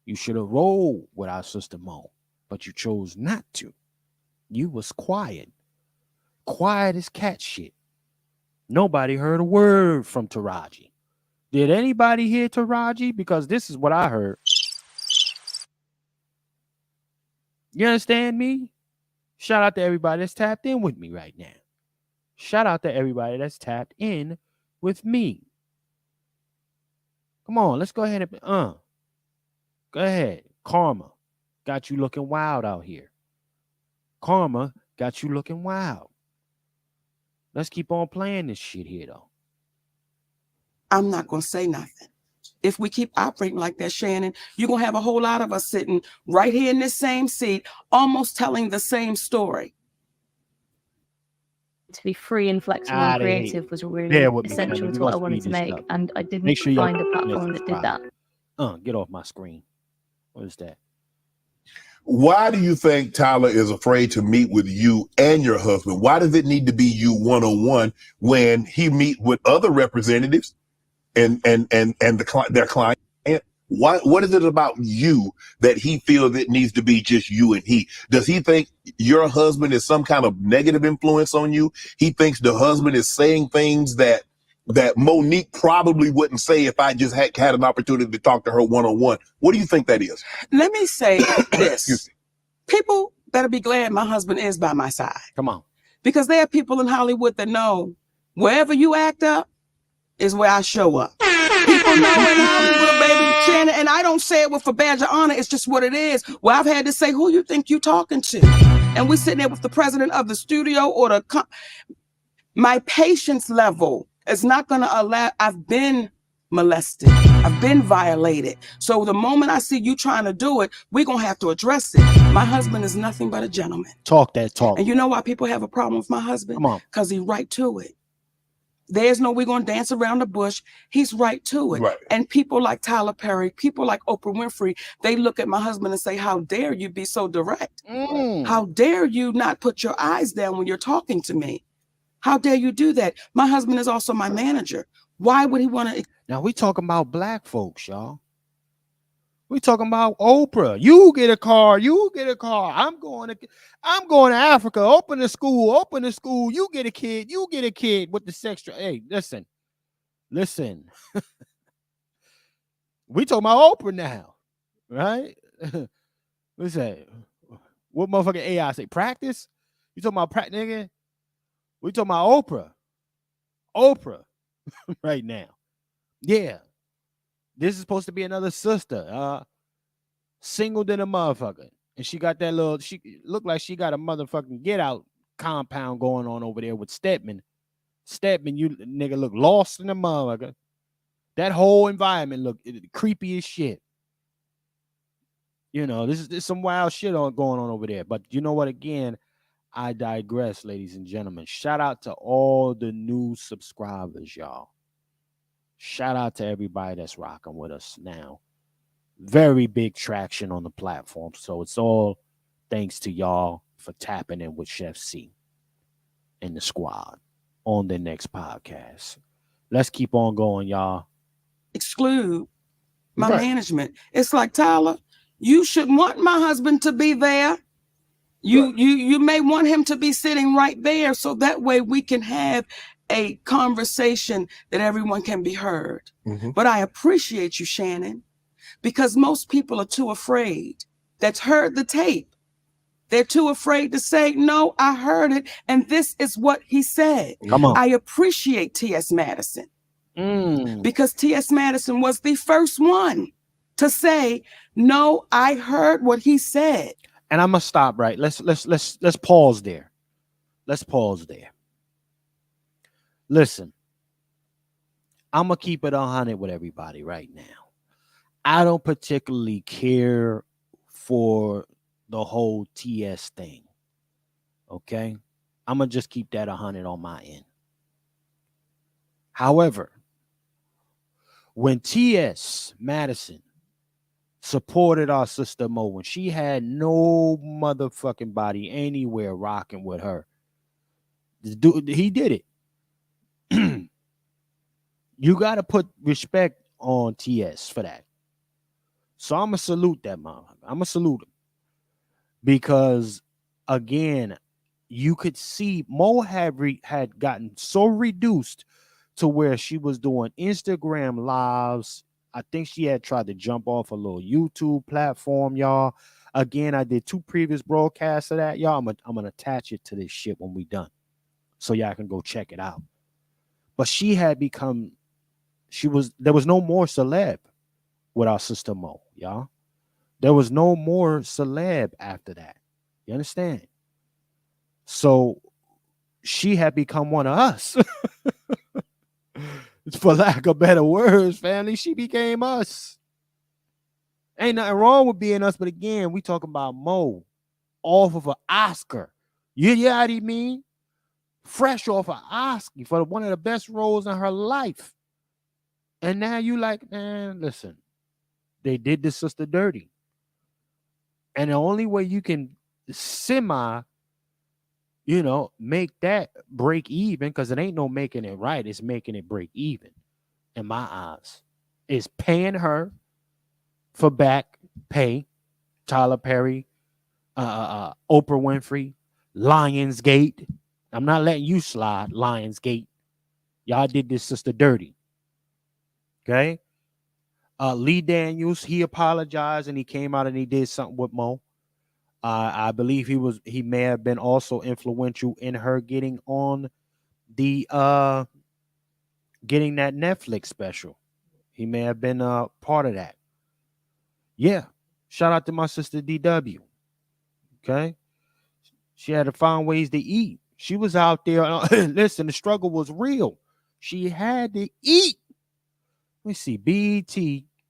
you should have rolled with our sister Mo, but you chose not to. You was quiet. Quiet as cat shit. Nobody heard a word from Taraji. Did anybody hear Taraji? Because this is what I heard. You understand me? Shout out to everybody that's tapped in with me right now. Shout out to everybody that's tapped in with me. Come on, let's go ahead and go ahead. Karma got you looking wild out here. Karma got you looking wild. Let's keep on playing this shit here, though. I'm not going to say nothing. If we keep operating like that, Shannon, you're going to have a whole lot of us sitting right here in this same seat, almost telling the same story. To be free and flexible and creative was really essential to what I wanted to make. And I didn't find a platform that did that. Get off my screen. What is that? Why do you think Tyler is afraid to meet with you and your husband? Why does it need to be you one-on-one when he meet with other representatives and their client? What is it about you that he feels it needs to be just you and he? Does he think your husband is some kind of negative influence on you? He thinks the husband is saying things that Monique probably wouldn't say if I just had an opportunity to talk to her one-on-one. What do you think that is? Let me say this. People better be glad my husband is by my side. Come on. Because there are people in Hollywood that know wherever you act up is where I show up. People know in Hollywood, baby, Shannon, and I don't say it with a badge of honor. It's just what it is. Well, I've had to say, who you think you talking to? And we're sitting there with the president of the studio or my patience level is not going to allow. I've been molested. I've been violated. So the moment I see you trying to do it, we're going to have to address it. My husband is nothing but a gentleman. Talk that talk. And you know why people have a problem with my husband? Come on. Because he's right to it. There's no we're going to dance around the bush. He's right to it. Right. And people like Tyler Perry, people like Oprah Winfrey, they look at my husband and say, how dare you be so direct? How dare you not put your eyes down when you're talking to me? How dare you do that? My husband is also my manager. Why would he want to? Now we talking about black folks, y'all. We talking about Oprah. You get a car. You get a car. I'm going to Africa. Open the school. You get a kid. You get a kid with the sex. Hey, listen. We talking about Oprah now, right? What's that? What motherfucking AI say? Practice? You talking about practice, nigga? We talking about Oprah right now. Yeah. This is supposed to be another sister, single than a motherfucker. And she got that she looked like she got a motherfucking Get Out compound going on over there with Stedman. Stedman, you nigga look lost in the motherfucker. That whole environment look creepy as shit. You know, there's some wild shit going on over there. But you know what? Again, I digress, ladies and gentlemen. Shout out to all the new subscribers, y'all. Shout out to everybody that's rocking with us now. Very big traction on the platform. So it's all thanks to y'all for tapping in with Chef C and the squad on the next podcast. Let's keep on going, y'all. Exclude my management. It's like, Tyler, you should want my husband to be there. You may want him to be sitting right there so that way we can have a conversation that everyone can be heard. Mm-hmm. But I appreciate you, Shannon, because most people are too afraid. That's heard the tape. They're too afraid to say, no, I heard it, and this is what he said. Come on. I appreciate T.S. Madison because T.S. Madison was the first one to say, no, I heard what he said. And I'm gonna stop right. Let's pause there. let's pause there. Listen, I'm gonna keep it 100 with everybody right now. I don't particularly care for the whole TS thing. Okay, I'm gonna just keep that 100 on my end. However, when TS Madison supported our sister Mo, when she had no motherfucking body anywhere rocking with her, dude, he did it. You got to put respect on TS for that. So I'm going to salute that mom. I'm going to salute him. Because, again, you could see Mo had gotten so reduced to where she was doing Instagram lives. I think she had tried to jump off a little YouTube platform, y'all. Again, I did 2 previous broadcasts of that, y'all. I'm gonna attach it to this shit when we done, so y'all can go check it out. But she had become, there was no more celeb with our sister Mo, y'all. There was no more celeb after that. You understand? So she had become one of us. For lack of better words, family, she became us. Ain't nothing wrong with being us, but again, we talking about Mo off of an Oscar. You know what I mean? Fresh off an Oscar for one of the best roles in her life. And now you like, man, listen, they did this sister dirty. And the only way you can make that break even, because it ain't no making it right, it's making it break even in my eyes, is paying her for back pay. Tyler Perry, Oprah Winfrey, Lionsgate. I'm not letting you slide, Lionsgate. Y'all did this sister dirty. Okay? Lee Daniels, he apologized and he came out and he did something with Mo. I believe he may have been also influential in her getting on the getting that Netflix special. He may have been part of that. Yeah. Shout out to my sister DW. Okay. She had to find ways to eat. She was out there. Listen, the struggle was real. She had to eat. Let me see. BET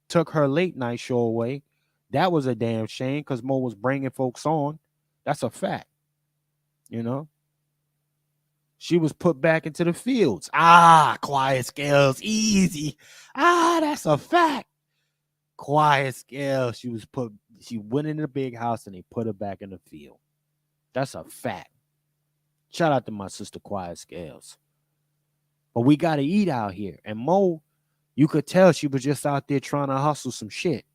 took her late night show away. That was a damn shame because Mo was bringing folks on. That's a fact. You know? She was put back into the fields. Quiet Scales. Easy. That's a fact. Quiet Scales. She went in the big house and they put her back in the field. That's a fact. Shout out to my sister Quiet Scales. But we got to eat out here. And Mo, you could tell she was just out there trying to hustle some shit.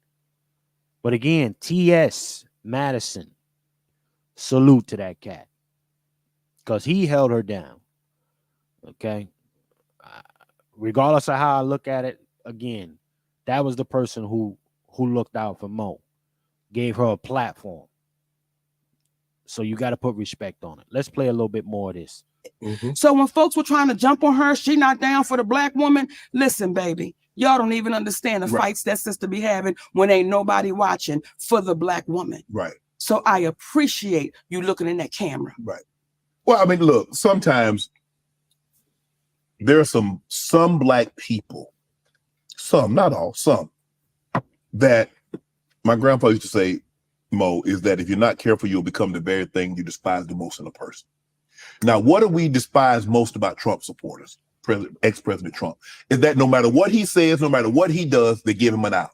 But again, T.S. Madison, salute to that cat. Because he held her down. Okay? Regardless of how I look at it, again, that was the person who looked out for Mo. Gave her a platform. So you got to put respect on it. Let's play a little bit more of this. Mm-hmm. So when folks were trying to jump on her, she not down for the black woman. Listen, baby, y'all don't even understand the fights that sister be having when ain't nobody watching for the black woman. Right. So I appreciate you looking in that camera. Right. Well, I mean, look, sometimes there are some black people, some, not all, some, that my grandfather used to say, Mo, is that if you're not careful, you'll become the very thing you despise the most in a person. Now, what do we despise most about Trump supporters, ex-President Trump, is that no matter what he says, no matter what he does, they give him an out.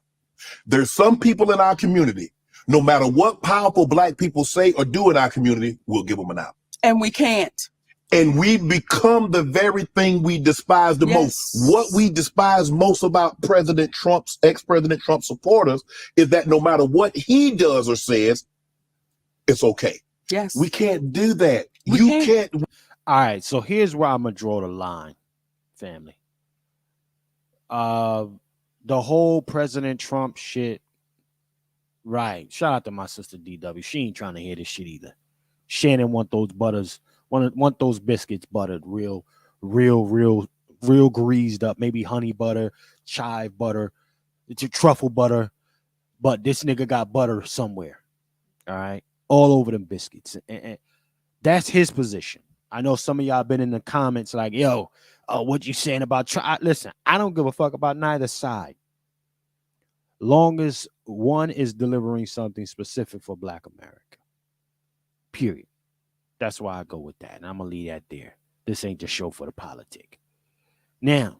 There's some people in our community, no matter what powerful black people say or do in our community, we'll give them an out. And we can't. And we become the very thing we despise the most. What we despise most about ex-President Trump supporters is that no matter what he does or says, it's okay. Yes. We can't do that. You can't. All right. So here's where I'm going to draw the line, family. The whole President Trump shit. Right. Shout out to my sister DW. She ain't trying to hear this shit either. Shannon want those butters. Want those biscuits buttered, real greased up, maybe honey butter, chive butter, truffle butter, but this nigga got butter somewhere. All right, all over them biscuits, and that's his position. I know some of y'all been in the comments like, yo, what you saying about listen, I don't give a fuck about neither side. Long as one is delivering something specific for Black America. Period. That's why I go with that. And I'm going to leave that there. This ain't the show for the politic. Now,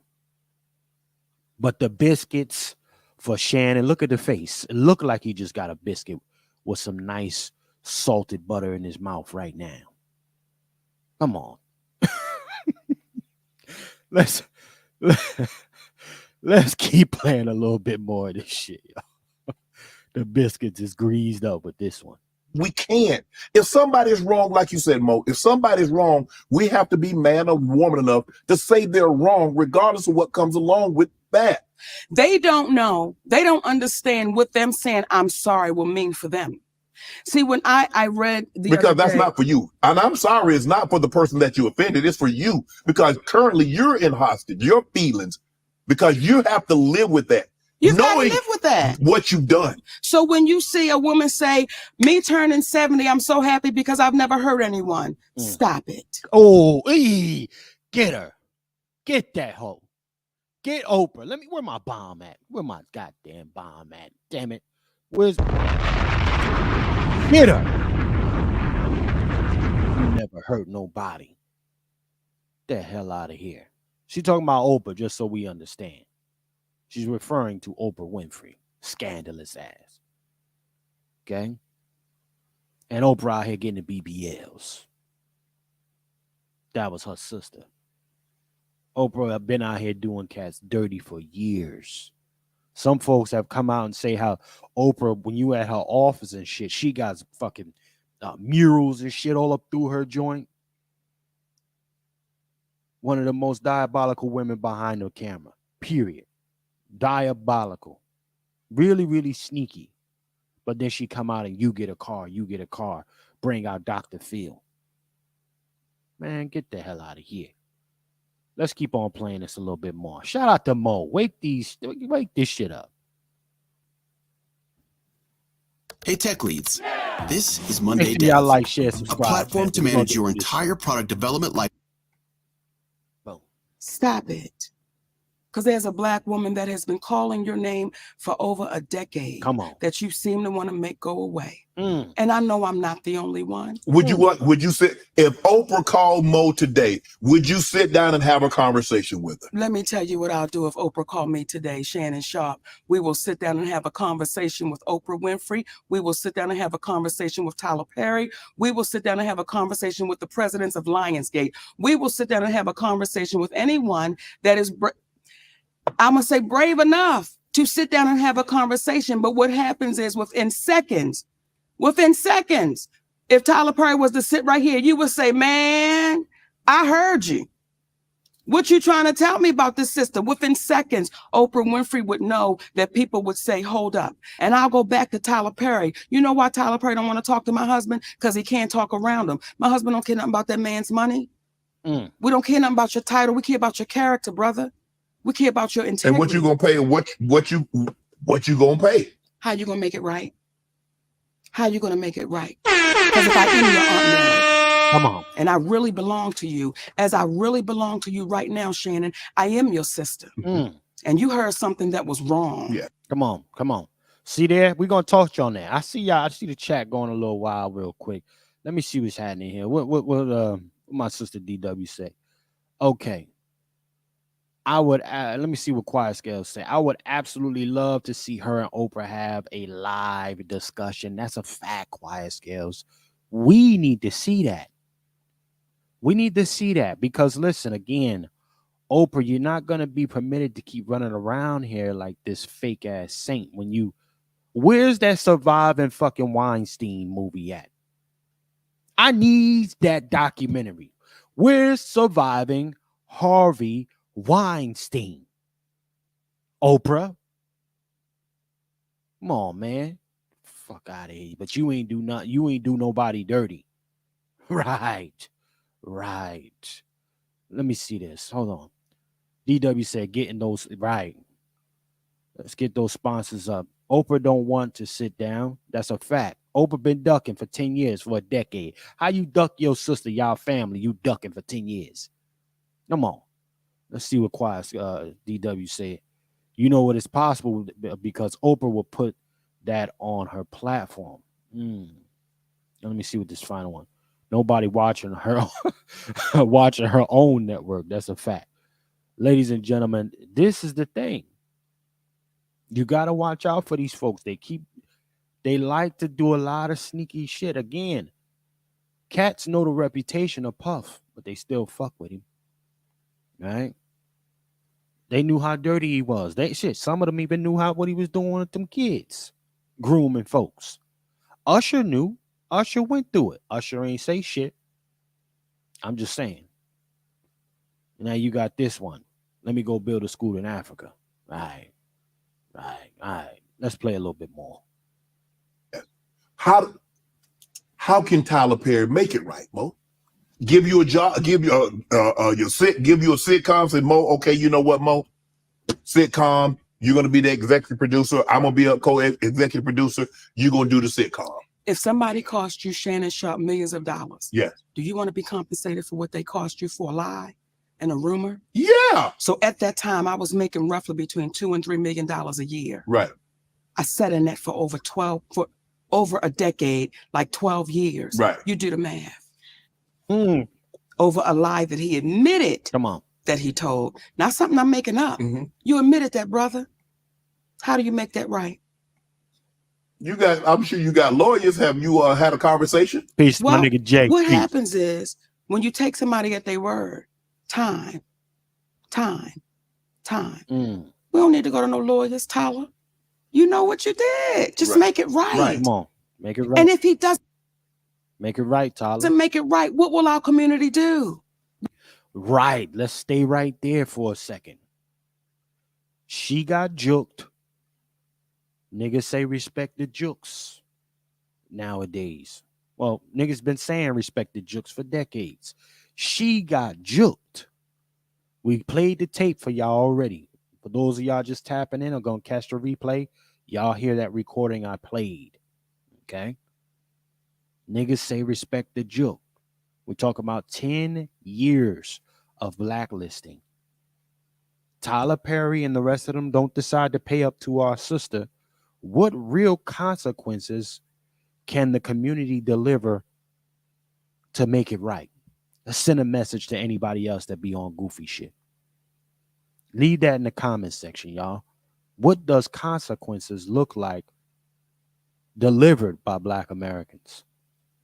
but the biscuits for Shannon, look at the face. It looked like he just got a biscuit with some nice salted butter in his mouth right now. Come on. Let's keep playing a little bit more of this shit, y'all. The biscuits is greased up with this one. We can't. If somebody's wrong, like you said, Mo, if somebody's wrong, we have to be man or woman enough to say they're wrong, regardless of what comes along with that. They don't know. They don't understand what them saying I'm sorry will mean for them. See, when I read because that's not for you. And I'm sorry, it's not for the person that you offended. It's for you. Because currently you're in hostage, your feelings, because you have to live with that. You've got to live with that. What you've done. So when you see a woman say, me turning 70, I'm so happy because I've never hurt anyone. Stop it. Oh, get her. Get that hoe. Get Oprah. Where my bomb at? Where my goddamn bomb at? Damn it. Where's... Get her. You never hurt nobody. Get the hell out of here. She's talking about Oprah, just so we understand. She's referring to Oprah Winfrey. Scandalous ass. Okay? And Oprah out here getting the BBLs. That was her sister. Oprah have been out here doing cats dirty for years. Some folks have come out and say how Oprah, when you at her office and shit, she got fucking murals and shit all up through her joint. One of the most diabolical women behind the camera. Period. Diabolical. Really, really sneaky. But then she come out and you get a car. Bring out Dr. Phil. Man, get the hell out of here. Let's keep on playing this a little bit more. Shout out to Mo. Wake this shit up. Hey, Tech Leads. This is Monday Make sure y'all Dev, like, share, subscribe, a platform man. to manage your entire product development life. Boom. Stop it. Because there's a Black woman that has been calling your name for over a decade. Come on. That you seem to want to make go away. Mm. And I know I'm not the only one. Would you sit, if Oprah called Mo today, would you sit down and have a conversation with her? Let me tell you what I'll do if Oprah called me today, Shannon Sharpe. We will sit down and have a conversation with Oprah Winfrey. We will sit down and have a conversation with Tyler Perry. We will sit down and have a conversation with the presidents of Lionsgate. We will sit down and have a conversation with anyone that is, I'm going to say, brave enough to sit down and have a conversation. But what happens is within seconds, if Tyler Perry was to sit right here, you would say, man, I heard you. What you trying to tell me about this system? Within seconds, Oprah Winfrey would know that people would say, hold up. And I'll go back to Tyler Perry. You know why Tyler Perry don't want to talk to my husband? Because he can't talk around him. My husband don't care nothing about that man's money. We don't care nothing about your title. We care about your character, brother. We care about your integrity. And what you gonna pay? What you gonna pay? How you gonna make it right? How you gonna make it right? Because if I am your Aunt Mary, come on, and I really belong to you, as I really belong to you right now, Shannon, I am your sister. And you heard something that was wrong. Yeah. Come on. See there? We're gonna talk to you on that. I see the chat going a little wild real quick. Let me see what's happening here. What my sister DW say? Okay. I would let me see what Quiet Scales say. I would absolutely love to see her and Oprah have a live discussion. That's a fact, Quiet Scales. We need to see that. We need to see that because listen, again, Oprah, you're not gonna be permitted to keep running around here like this fake ass saint. Where's that Surviving fucking Weinstein movie at? I need that documentary. Where's Surviving Harvey Weinstein? Oprah, come on, man, fuck out of here. But you ain't do nothing. You ain't do nobody dirty. Right. Let me see this. Hold on. DW said getting those right. Let's get those sponsors up. Oprah don't want to sit down. That's a fact. Oprah been ducking for 10 years, for a decade. How you duck your sister, y'all family, you ducking for 10 years? Come on. Let's see what Quiet DW said. You know what is possible because Oprah will put that on her platform. Let me see what this final one. Nobody watching her watching her own network. That's a fact. Ladies and gentlemen, this is the thing. You got to watch out for these folks. They like to do a lot of sneaky shit. Again, cats know the reputation of Puff, but they still fuck with him. Right? They knew how dirty he was. Some of them even knew what he was doing with them kids, grooming folks. Usher knew. Usher went through it. Usher ain't say shit. I'm just saying. Now you got this one. Let me go build a school in Africa. All right. Let's play a little bit more. How can Tyler Perry make it right, Mo? Give you a job, give you a sitcom, say, Mo, okay, you know what, Mo? Sitcom, you're gonna be the executive producer. I'm gonna be a co-executive producer. You're gonna do the sitcom. If somebody cost you, Shannon Sharpe, millions of dollars, yes, do you want to be compensated for what they cost you for a lie and a rumor? Yeah. So at that time, I was making roughly between $2 and $3 million a year. Right. I sat in that for over a decade, like 12 years. Right. You do the math. Over a lie that he admitted. Come on. That he told. Not something I'm making up. You admitted that, brother. How do you make that right? I'm sure you got lawyers. Have you had a conversation? Peace, my nigga Jay. What happens is when you take somebody at their word, time. We don't need to go to no lawyers, Tyler. You know what you did. Just make it right. Come on. Make it right. And if he doesn't make it right, Tyler. To make it right, what will our community do? Right. Let's stay right there for a second. She got juked. Niggas say respect the jukes nowadays. Well, niggas been saying respect the jukes for decades. She got juked. We played the tape for y'all already. For those of y'all just tapping in or gonna catch the replay, y'all hear that recording I played. Okay? Niggas say respect the juke. We're talking about 10 years of blacklisting. Tyler Perry and the rest of them don't decide to pay up to our sister. What real consequences can the community deliver to make it right? Let's send a message to anybody else that be on goofy shit. Leave that in the comments section, y'all. What does consequences look like delivered by Black Americans?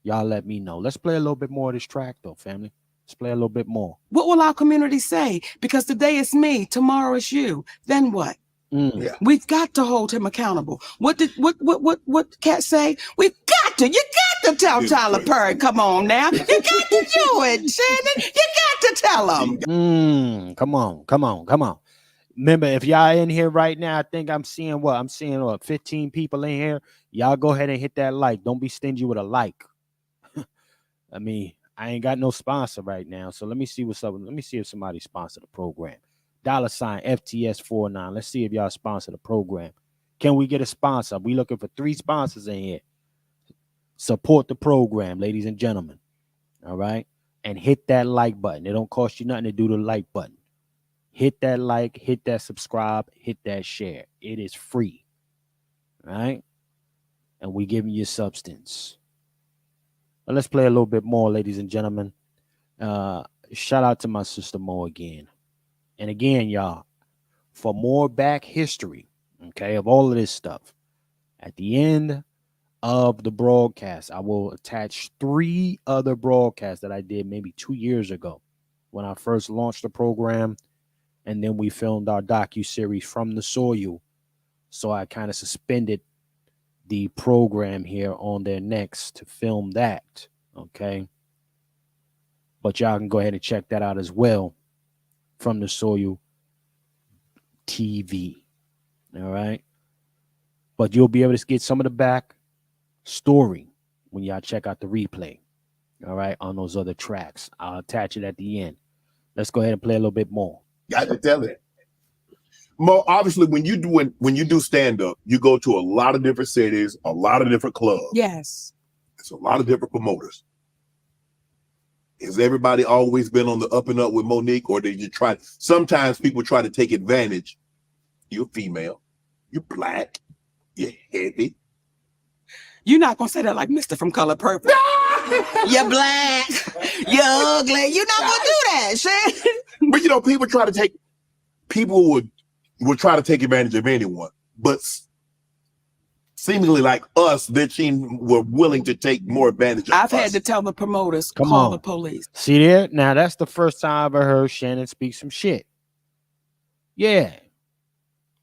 Y'all let me know. Let's play a little bit more of this track, though, family. Let's play a little bit more. What will our community say? Because today it's me, tomorrow it's you. Then what? Yeah. We've got to hold him accountable. What Cat say? You got to tell Tyler Perry. Come on now. You got to do it, Shannon. You got to tell him. Come on. Remember, if y'all in here right now, I think I'm seeing 15 people in here. Y'all go ahead and hit that like. Don't be stingy with a like. I mean, I ain't got no sponsor right now. So let me see what's up. Let me see if somebody sponsored the program. $ FTS49. Let's see if y'all sponsor the program. Can we get a sponsor? We looking for 3 sponsors in here. Support the program, ladies and gentlemen. All right. And hit that like button. It don't cost you nothing to do the like button. Hit that like, hit that subscribe, hit that share. It is free. All right. And we giving you substance. But let's play a little bit more, ladies and gentlemen. Shout out to my sister Mo again. And again, y'all, for more back history, okay, of all of this stuff, at the end of the broadcast, I will attach 3 other broadcasts that I did maybe 2 years ago when I first launched the program. And then we filmed our docuseries From the Soil. So I kind of suspended the program here on their next to film that. Okay. But y'all can go ahead and check that out as well. From the Soil TV. All right. But you'll be able to get some of the back story when y'all check out the replay. All right. On those other tracks. I'll attach it at the end. Let's go ahead and play a little bit more. Got to tell it. Mo, obviously, when you do stand up, you go to a lot of different cities, a lot of different clubs. Yes. It's a lot of different promoters. Has everybody always been on the up and up with Monique, or did you try? Sometimes people try to take advantage. You're female, you're black, you're heavy. You're not gonna say that like Mr. from Color Purple. You're black, you're ugly. You're not gonna do that, shit. But you know, people would try to take advantage of anyone, but seemingly like us, their team were willing to take more advantage of I've us. had to tell the promoters, Come call on. the police. See there? Now that's the first time I've ever heard Shannon speak some shit. Yeah.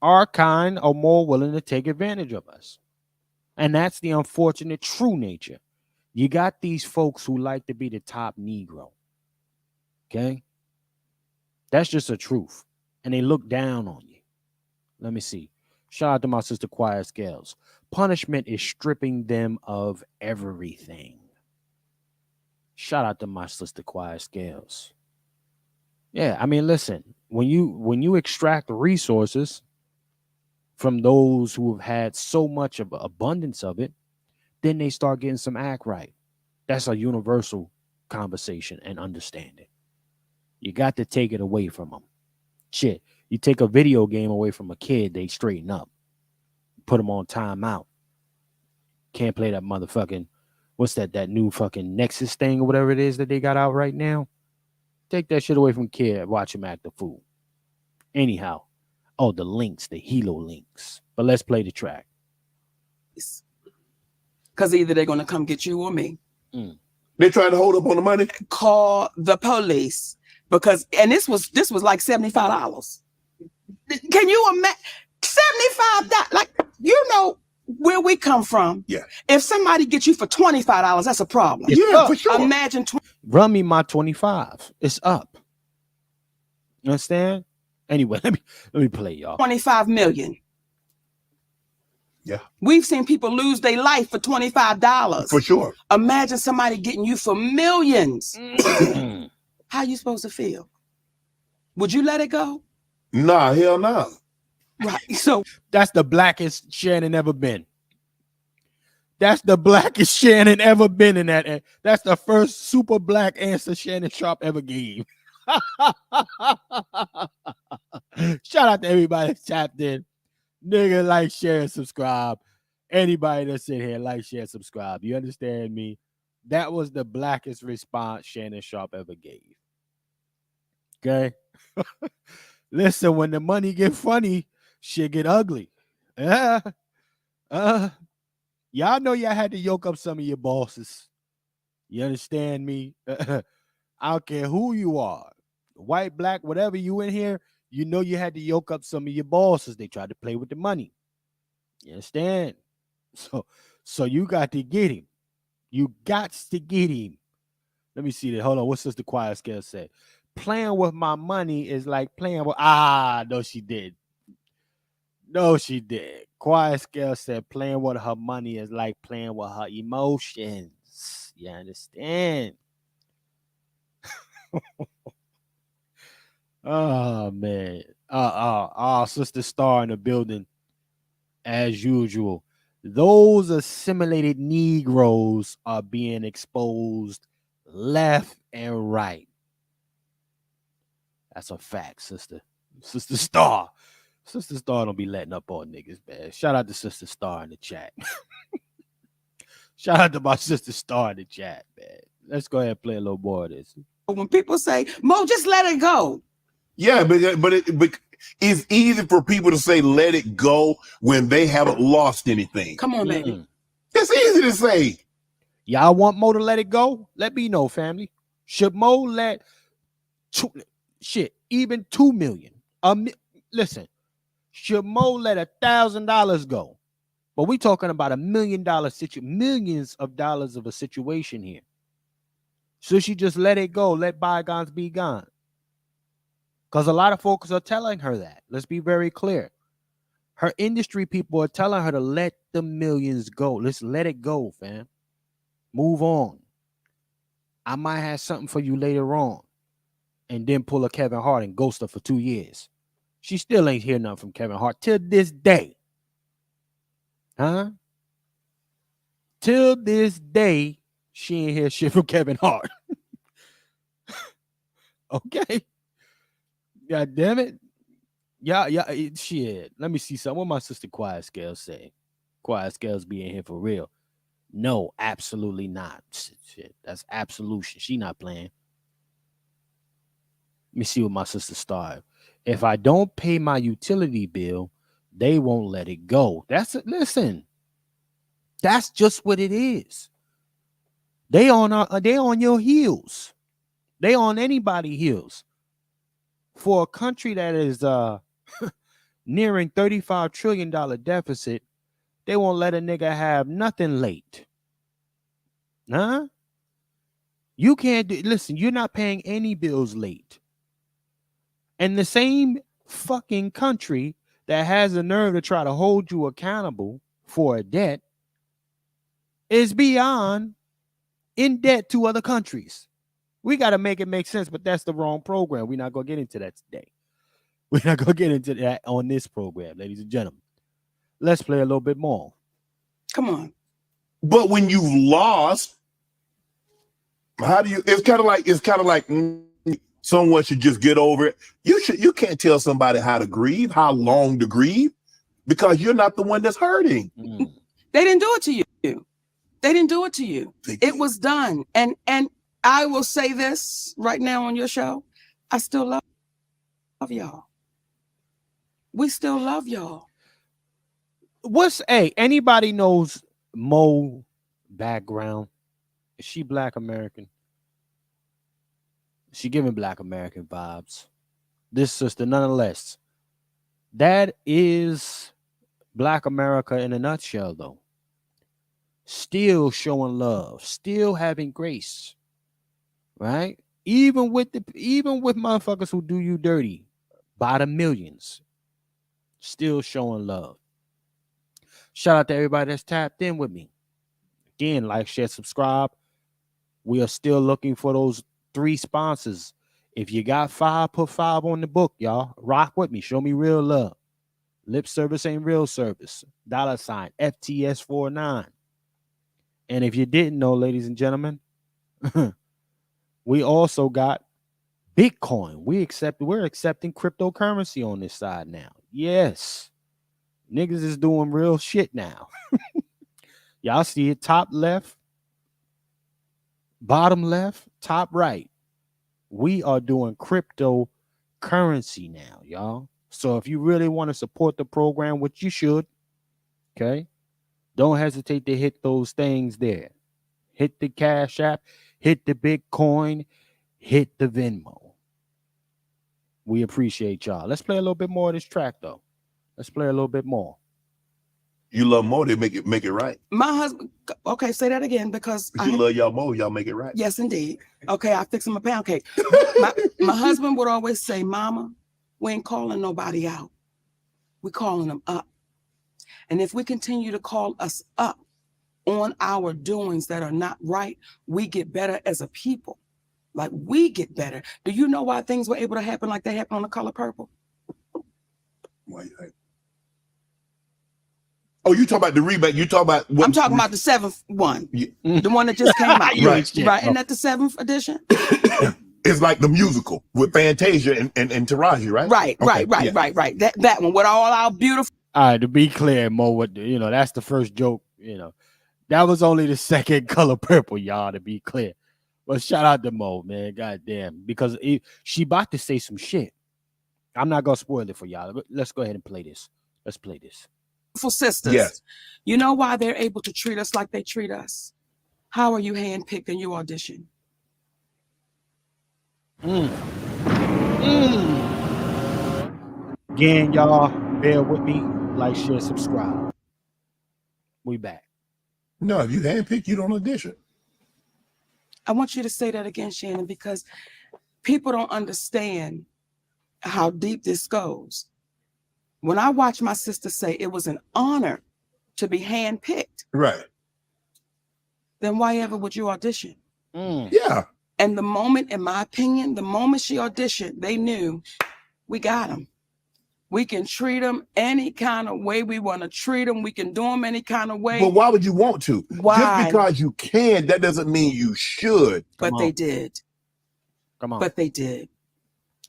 Our kind are more willing to take advantage of us. And that's the unfortunate true nature. You got these folks who like to be the top Negro. Okay? That's just the truth. And they look down on you. Let me see. Shout out to my sister Quiet Scales. Punishment is stripping them of everything. Shout out to my sister Quiet Scales. Yeah, I mean, listen, when you extract resources from those who have had so much of abundance of it, then they start getting some act right. That's a universal conversation and understanding. You got to take it away from them. Shit, you take a video game away from a kid, they straighten up. Put them on timeout. Can't play that motherfucking, what's that new fucking Nexus thing or whatever it is that they got out right now. Take that shit away from kid, watch him act a fool. Anyhow, oh, the links, the Hilo links. But let's play the track. Because either they're gonna come get you or me. They trying to hold up on the money. Call the police because, and this was like $75. Can you imagine $75? Like, you know where we come from. Yeah. If somebody gets you for $25, that's a problem. Yeah, for sure. Imagine Run me my 25. It's up. You understand? Anyway, let me play, y'all. 25 million. Yeah. We've seen people lose their life for $25. For sure. Imagine somebody getting you for millions. How you supposed to feel? Would you let it go? Nah, hell no. Right. So that's the blackest Shannon ever been. That's the blackest Shannon ever been in that. That's the first super black answer Shannon Sharp ever gave. Shout out to everybody that's tapped in. Nigga, like, share, and subscribe. Anybody that's in here, like, share, subscribe. You understand me? That was the blackest response Shannon Sharp ever gave. Okay? Listen, when the money get funny, shit get ugly. Y'all know y'all had to yoke up some of your bosses. You understand me? I don't care who you are. White, black, whatever you in here, you know you had to yoke up some of your bosses. They tried to play with the money. You understand? So you got to get him. You got to get him. Let me see that. Hold on. What's Sister Quiet Scale say? Playing with my money is like playing with... no, she did. No, she did. Quiet Scale said playing with her money is like playing with her emotions. You understand? Oh, man. Sister Star in the building. As usual. Those assimilated Negroes are being exposed left and right. That's a fact, sister. Sister Star. Sister Star don't be letting up on niggas, man. Shout out to Sister Star in the chat. Shout out to my Sister Star in the chat, man. Let's go ahead and play a little more of this. when people say, Mo, just let it go. Yeah, but it's easy for people to say let it go when they haven't lost anything. Come on, baby. It's easy to say. Y'all want Mo to let it go? Let me know, family. Should Mo let even 2 million? Listen, should Mo let $1,000 go? But we talking about $1 million millions of dollars of a situation here. Should she just let it go? Let bygones be gone. Because a lot of folks are telling her that. Let's be very clear. Her industry people are telling her to let the millions go. Let's let it go, fam. Move on. I might have something for you later on. And then pull a Kevin Hart and ghost her for 2 years. She still ain't hear nothing from Kevin Hart till this day. Huh? Till this day, she ain't hear shit from Kevin Hart. Okay. God damn it. Yeah, shit. Let me see something. What my sister Quiet Scales say? Quiet Scales being here for real. No, absolutely not. Shit, that's absolution. She not playing. Let me see what my sister started. If I don't pay my utility bill, they won't let it go. That's it. Listen, that's just what it is. They on your heels. They on anybody's heels. For a country that is nearing $35 trillion deficit, they won't let a nigga have nothing late. Huh? You can't do, listen, you're not paying any bills late. And the same fucking country that has the nerve to try to hold you accountable for a debt is beyond in debt to other countries. We got to make it make sense, but that's the wrong program. We're not going to get into that today. We're not going to get into that on this program, ladies and gentlemen. Let's play a little bit more. Come on. But when you've lost, how do you? It's kind of like someone should just get over it. You can't tell somebody how to grieve, how long to grieve, because you're not the one that's hurting. They didn't do it to you. They didn't do it to you. It was done. And I will say this right now on your show. I still love y'all. We still love y'all. Anybody knows Mo background? Is she Black American? She giving Black American vibes. This sister, nonetheless. That is Black America in a nutshell, though. Still showing love, still having grace. Right? Even with motherfuckers who do you dirty by the millions. Still showing love. Shout out to everybody that's tapped in with me. Again, like, share, subscribe. We are still looking for those 3 sponsors. If you got 5, put 5 on the book, y'all. Rock with me. Show me real love. Lip service ain't real service. $, FTS49. And if you didn't know, ladies and gentlemen, we also got Bitcoin. We're accepting cryptocurrency on this side now. Yes. Niggas is doing real shit now. Y'all see it, top left, bottom left, top right. We are doing cryptocurrency now, y'all. So if you really want to support the program, which you should, okay, don't hesitate to hit those things there. Hit the Cash App, hit the Bitcoin, hit the Venmo. We appreciate y'all. Let's play a little bit more of this track, though. Let's play a little bit more. You love more, they make it right. My husband, okay, say that again, because you love y'all more, y'all make it right. Yes, indeed. Okay, I fix him a pound cake. my husband would always say, Mama, we ain't calling nobody out. We're calling them up. And if we continue to call us up on our doings that are not right, we get better as a people. Like, we get better. Do you know why things were able to happen like they happened on The Color Purple? Why you think? Oh, you talk about the rebate. You talk about what? I'm talking about the 7th one. Yeah. The one that just came out. Right. Right. Isn't that the 7th edition? It's like the musical with Fantasia and Taraji, right? Right, Okay, right. That one with all our beautiful. All right, to be clear, Mo, that's the first joke, That was only the second Color Purple, y'all, to be clear. But shout out to Mo, man. Goddamn. Because she about to say some shit. I'm not going to spoil it for y'all. But let's go ahead and play this. Let's play this. Sisters. Yes. You know why they're able to treat us like they treat us? How are you handpicked in your audition? Again, y'all, bear with me. Like, share, subscribe. We back. No, if you handpicked, you don't audition. I want you to say that again, Shannon, because people don't understand how deep this goes. When I watch my sister say it was an honor to be handpicked, right? Then why ever would you audition? Yeah. And the moment, in my opinion, the moment she auditioned, they knew we got him. We can treat them any kind of way we want to treat them. We can do them any kind of way. But why would you want to? Why? Just because you can, that doesn't mean you should. But they did. Come on. But they did.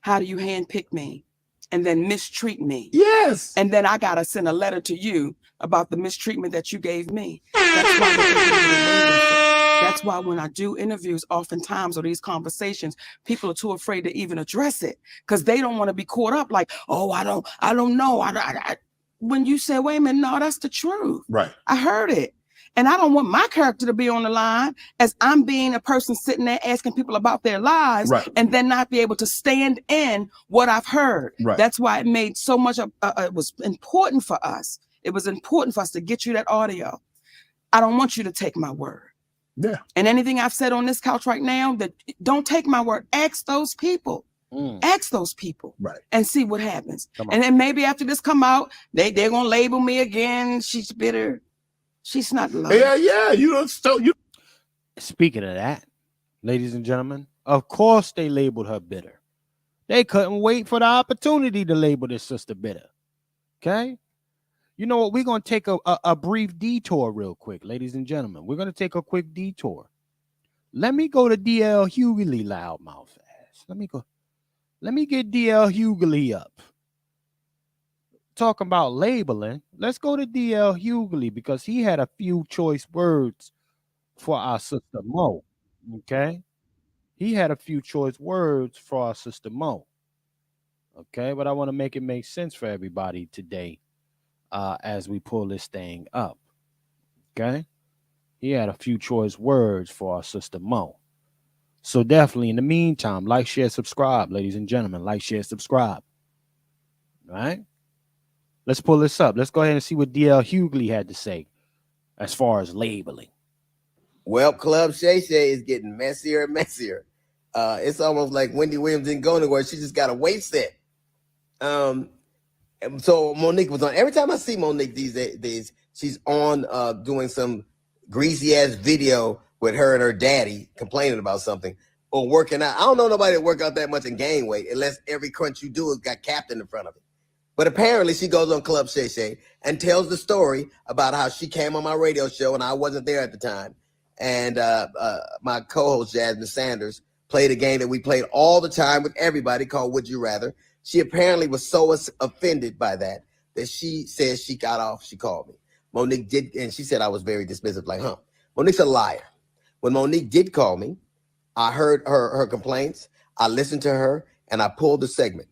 How do you handpick me and then mistreat me? Yes. And then I got to send a letter to you about the mistreatment that you gave me. That's why when I do interviews, oftentimes, or these conversations, people are too afraid to even address it because they don't want to be caught up like, oh, I don't know. When you say, wait a minute, no, that's the truth. Right. I heard it. And I don't want my character to be on the line as I'm being a person sitting there asking people about their lives, right, and then not be able to stand in what I've heard. Right. That's why it made so much it was important for us. It was important for us to get you that audio. I don't want you to take my word. Yeah. And anything I've said on this couch right now, that don't take my word. Ask those people. Ask those people. Right. And see what happens. And then maybe after this come out, they're gonna label me again. She's bitter. She's not loved. Yeah. You don't. Speaking of that, ladies and gentlemen, of course they labeled her bitter. They couldn't wait for the opportunity to label this sister bitter. Okay. You know what? We're going to take a brief detour real quick, ladies and gentlemen. We're going to take a quick detour. Let me go to DL Hughley loudmouth ass. Let me get DL Hughley up. Talking about labeling, let's go to DL Hughley because he had a few choice words for our sister Mo. Okay? He had a few choice words for our sister Mo. Okay? But I want to make it make sense for everybody today. As we pull this thing up. Okay. He had a few choice words for our sister Mo. So definitely in the meantime, like, share, subscribe, ladies and gentlemen. Like, share, subscribe. All right. Let's pull this up. Let's go ahead and see what DL Hughley had to say as far as labeling. Well, Club Shay Shay is getting messier and messier. It's almost like Wendy Williams didn't go anywhere. She just got a weight set. So Monique was on. Every time I see Monique these days, she's on doing some greasy ass video with her and her daddy complaining about something or working out. I don't know nobody that work out that much and gain weight unless every crunch you do has got Captain in front of it. But apparently she goes on Club Shay Shay and tells the story about how she came on my radio show and I wasn't there at the time. And my co-host Jasmine Sanders played a game that we played all the time with everybody called Would You Rather. She apparently was so offended by that she says she got off. She called me. Monique did, and she said I was very dismissive, like, Monique's a liar. When Monique did call me, I heard her complaints. I listened to her, and I pulled the segment.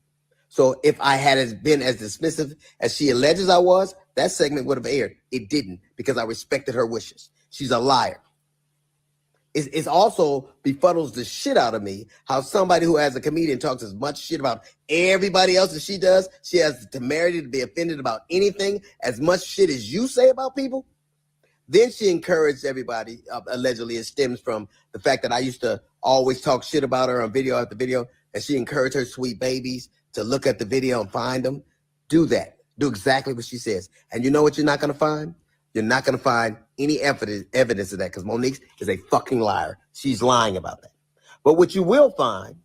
So if I had been as dismissive as she alleges I was, that segment would have aired. It didn't because I respected her wishes. She's a liar. It's also befuddles the shit out of me how somebody who as a comedian talks as much shit about everybody else as she does. She has the temerity to be offended about anything as much shit as you say about people. Then she encouraged everybody, allegedly it stems from the fact that I used to always talk shit about her on video after video. And she encouraged her sweet babies to look at the video and find them. Do that. Do exactly what she says. And you know what you're not going to find? You're not going to find any evidence of that because Monique is a fucking liar. She's lying about that. But what you will find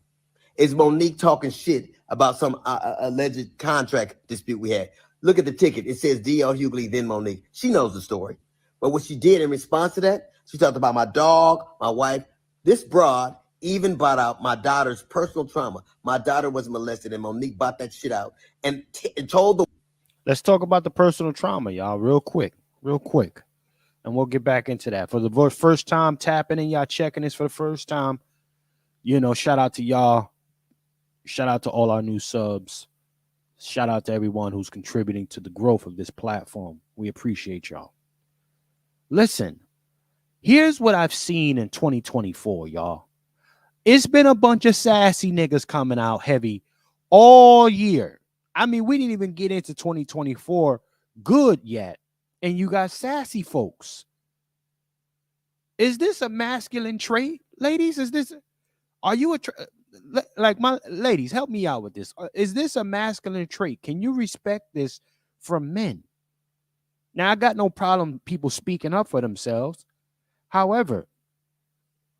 is Monique talking shit about some alleged contract dispute we had. Look at the ticket. It says DL Hughley, then Monique. She knows the story. But what she did in response to that, she talked about my dog, my wife. This broad even brought out my daughter's personal trauma. My daughter was molested and Monique brought that shit out and told the... Let's talk about the personal trauma, y'all, real quick. And we'll get back into that. For the first time tapping in, y'all checking this for the first time, shout out to y'all. Shout out to all our new subs. Shout out to everyone who's contributing to the growth of this platform. We appreciate y'all. Listen, here's what I've seen in 2024, y'all. It's been a bunch of sassy niggas coming out heavy all year. I mean, we didn't even get into 2024 good yet. And you got sassy folks. Is this a masculine trait, ladies? Are you like my ladies? Help me out with this. Is this a masculine trait? Can you respect this from men? Now, I got no problem people speaking up for themselves. However,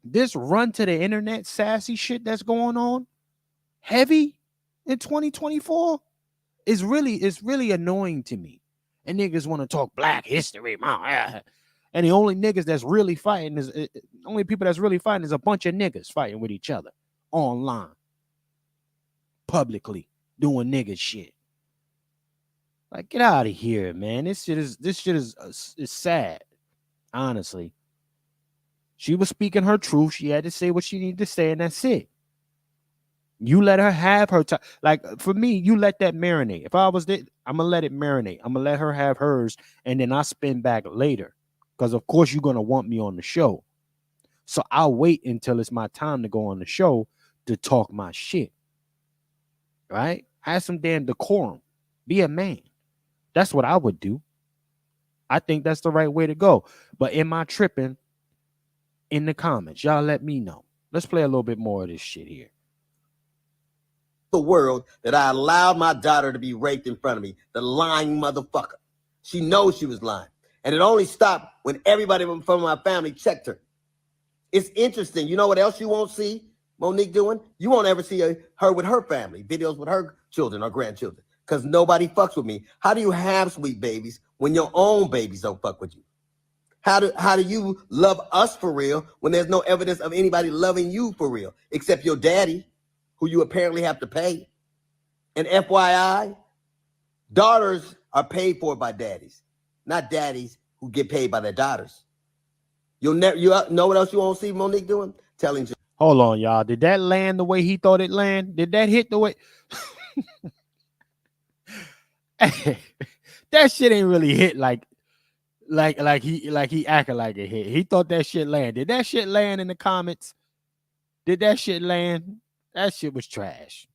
this run to the internet sassy shit that's going on heavy in 2024, It's really annoying to me. And niggas want to talk Black history, man. And the only niggas that's really fighting is only people that's really fighting is a bunch of niggas fighting with each other online, publicly doing nigga shit. Like, get out of here, man. This shit is sad. Honestly, she was speaking her truth. She had to say what she needed to say, and that's it. You let her have her time. Like, for me, you let that marinate. If I was there, I'm gonna let it marinate. I'm gonna let her have hers, and then I spin back later. Because of course you're gonna want me on the show. So I'll wait until it's my time to go on the show to talk my shit. Right? Have some damn decorum. Be a man. That's what I would do. I think that's the right way to go. But am I tripping? In the comments, y'all let me know. Let's play a little bit more of this shit here. The world that I allowed my daughter to be raped in front of me. The lying motherfucker. She knows she was lying. And it only stopped when everybody from my family checked her. It's interesting. You know what else you won't see Monique doing? You won't ever see her with her family, videos with her children or grandchildren, because nobody fucks with me. How do you have sweet babies when your own babies don't fuck with you? How do you love us for real when there's no evidence of anybody loving you for real, except your daddy, who you apparently have to pay? And FYI, daughters are paid for by daddies, not daddies who get paid by their daughters. You know what else you won't see Monique doing? Telling you. Hold on, y'all. Did that land the way he thought it land? Did that hit the way? That shit ain't really hit like he acted like it hit. He thought that shit land. Did that shit land in the comments? Did that shit land? That shit was trash.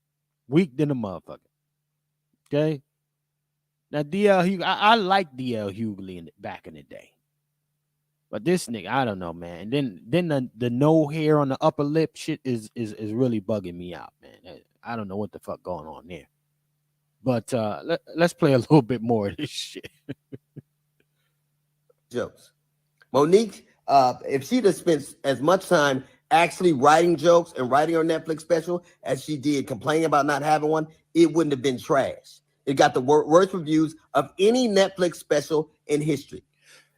Weak than a motherfucker. Okay. Now DL Hughley, I like DL Hughley back in the day. But this nigga, I don't know, man. Then the no hair on the upper lip shit is really bugging me out, man. I don't know what the fuck going on there. But let's play a little bit more of this shit. Jokes. Monique, if she'd have spent as much time actually writing jokes and writing her Netflix special as she did complaining about not having one, it wouldn't have been trash. It got the worst reviews of any Netflix special in history.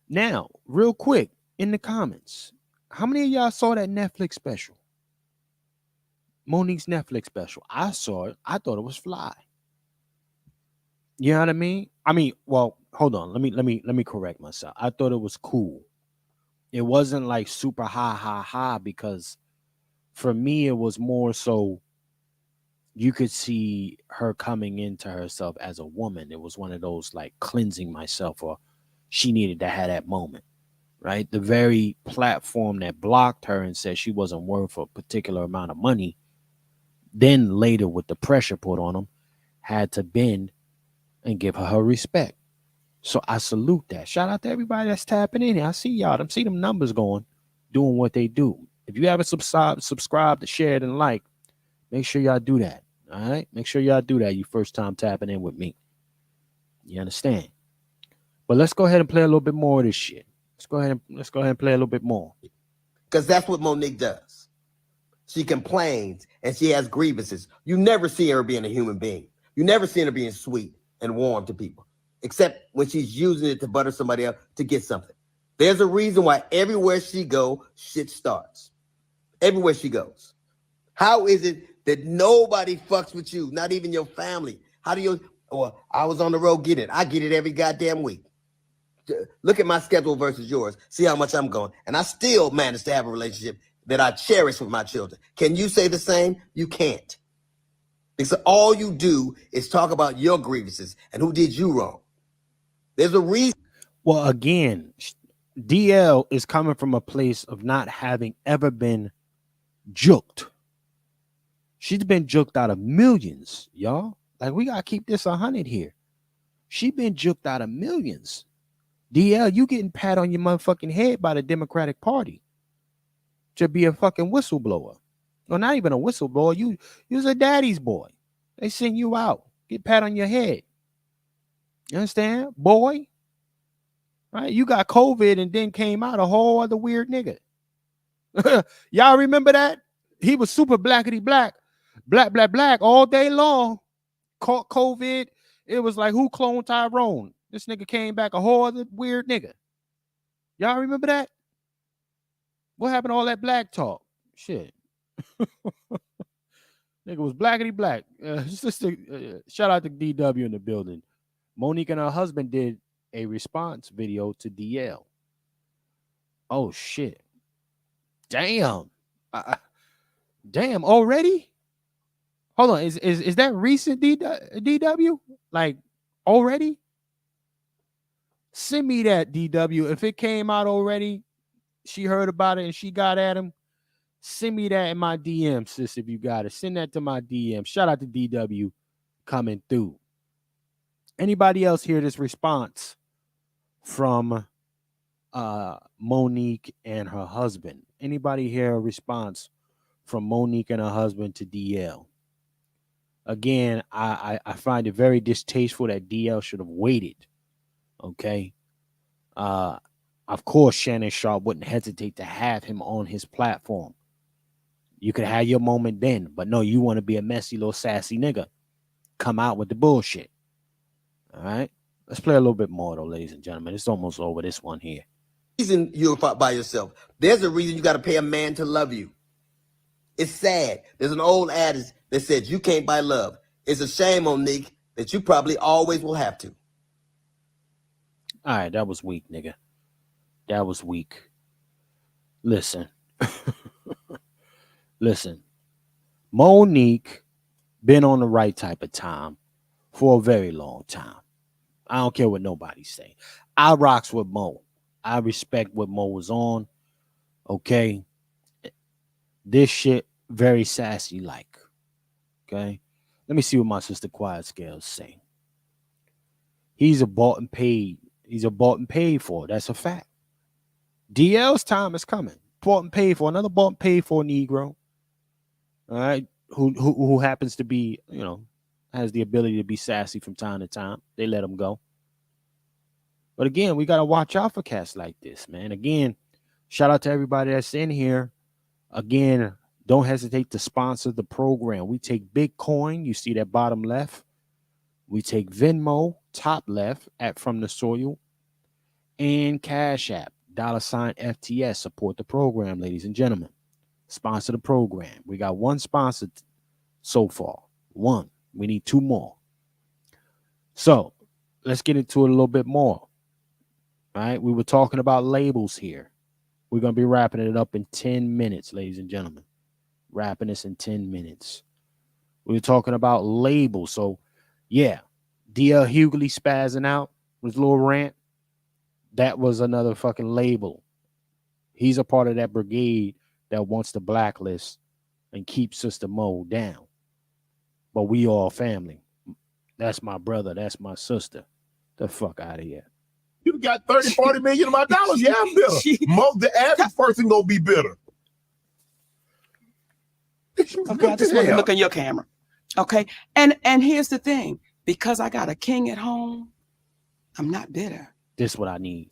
Now, real quick, in the comments, how many of y'all saw that Netflix special? Monique's Netflix special. I saw it. I thought it was fly. You know what I mean? Well, hold on. Let me correct myself. I thought it was cool. It wasn't like super ha because for me it was more so you could see her coming into herself as a woman. It was one of those like cleansing myself, or she needed to have that moment, right? The very platform that blocked her and said she wasn't worth a particular amount of money, then later with the pressure put on them, had to bend and give her respect. So I salute that. Shout out to everybody that's tapping in here. I see y'all. I see them numbers going, doing what they do. If you haven't subscribed, shared, and like, make sure y'all do that. All right? Make sure y'all do that. You first time tapping in with me. You understand? But let's go ahead and play a little bit more of this shit. Let's go ahead and play a little bit more. Because that's what Monique does. She complains and she has grievances. You never see her being a human being. You never see her being sweet and warm to people, except when she's using it to butter somebody up to get something. There's a reason why everywhere she goes, shit starts. Everywhere she goes. How is it that nobody fucks with you, not even your family? How do you, well, I was on the road, get it. I get it every goddamn week. Look at my schedule versus yours. See how much I'm going. And I still manage to have a relationship that I cherish with my children. Can you say the same? You can't. Because all you do is talk about your grievances and who did you wrong. There's a reason. Well, again, DL is coming from a place of not having ever been juked. She's been juked out of millions, y'all. Like, we gotta keep this 100 here. She been juked out of millions. DL, you getting pat on your motherfucking head by the Democratic Party to be a fucking whistleblower. Or not even a whistleblower. You was a daddy's boy. They send you out. Get pat on your head. You understand? Boy. Right? You got COVID and then came out a whole other weird nigga. Y'all remember that? He was super blackety black all day long. Caught COVID It was like, who cloned Tyrone? This nigga came back a whole other weird nigga. Y'all remember that? What happened to all that black talk? Shit. Nigga was blackity black. Shout out to DW in the building. Monique and her husband did a response video to DL. Oh, shit. Damn. Damn, already? Hold on. Is that recent, DW? Like, already? Send me that, DW. If it came out already, she heard about it and she got at him, send me that in my DM, sis, if you got it. Send that to my DM. Shout out to DW coming through. Anybody else hear this response from Monique and her husband? Anybody hear a response from Monique and her husband to DL? Again, I find it very distasteful that DL should have waited. Okay. Of course, Shannon Sharp wouldn't hesitate to have him on his platform. You could have your moment then, but no, you want to be a messy little sassy nigga. Come out with the bullshit. All right. Let's play a little bit more, though, ladies and gentlemen. It's almost over, this one here. Reason you're by yourself. There's a reason you got to pay a man to love you. It's sad. There's an old adage that says you can't buy love. It's a shame, Monique, that you probably always will have to. All right, that was weak, nigga. That was weak. Listen. Listen. Monique been on the right type of time for a very long time. I don't care what nobody's saying. I rocks with Mo. I respect what Mo was on. Okay. This shit very sassy like. Okay. Let me see what my sister Quiet Scales say. He's a bought and paid. He's a bought and paid for. That's a fact. DL's time is coming. Bought and paid for. Another bought and paid for Negro. All right. Who happens to be, you know, has the ability to be sassy from time to time. They let him go. But again, we got to watch out for cats like this, man. Again, shout out to everybody that's in here. Again, don't hesitate to sponsor the program. We take Bitcoin. You see that bottom left. We take Venmo, top left, at From the Soil, and Cash App, $ FTS. Support the program, ladies and gentlemen. Sponsor the program. We got one sponsor so far. One. We need two more. So let's get into it a little bit more. All right. We were talking about labels here. We're going to be wrapping it up in 10 minutes, ladies and gentlemen. Wrapping this in 10 minutes. We were talking about labels. So, yeah, DL Hughley spazzing out with his little rant. That was another fucking label. He's a part of that brigade that wants to blacklist and keep Sister Mo down. But we all family. That's my brother. That's my sister. The fuck out of here. You got 30, 40 million of my dollars. Yeah, I'm bitter. The average person gonna be bitter. Okay, I just want to look in your camera. Okay. And here's the thing. Because I got a king at home, I'm not bitter. This is what I need.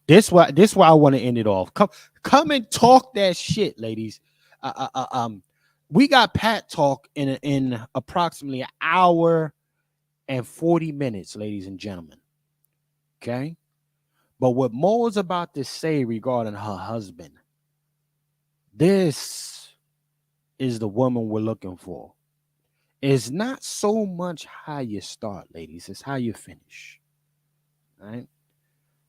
This why I want to end it off. Come and talk that shit, ladies. We got Pat Talk in approximately an hour and 40 minutes, ladies and gentlemen. Okay? But what Mo is about to say regarding her husband, this is the woman we're looking for. It's not so much how you start, ladies. It's how you finish. All right?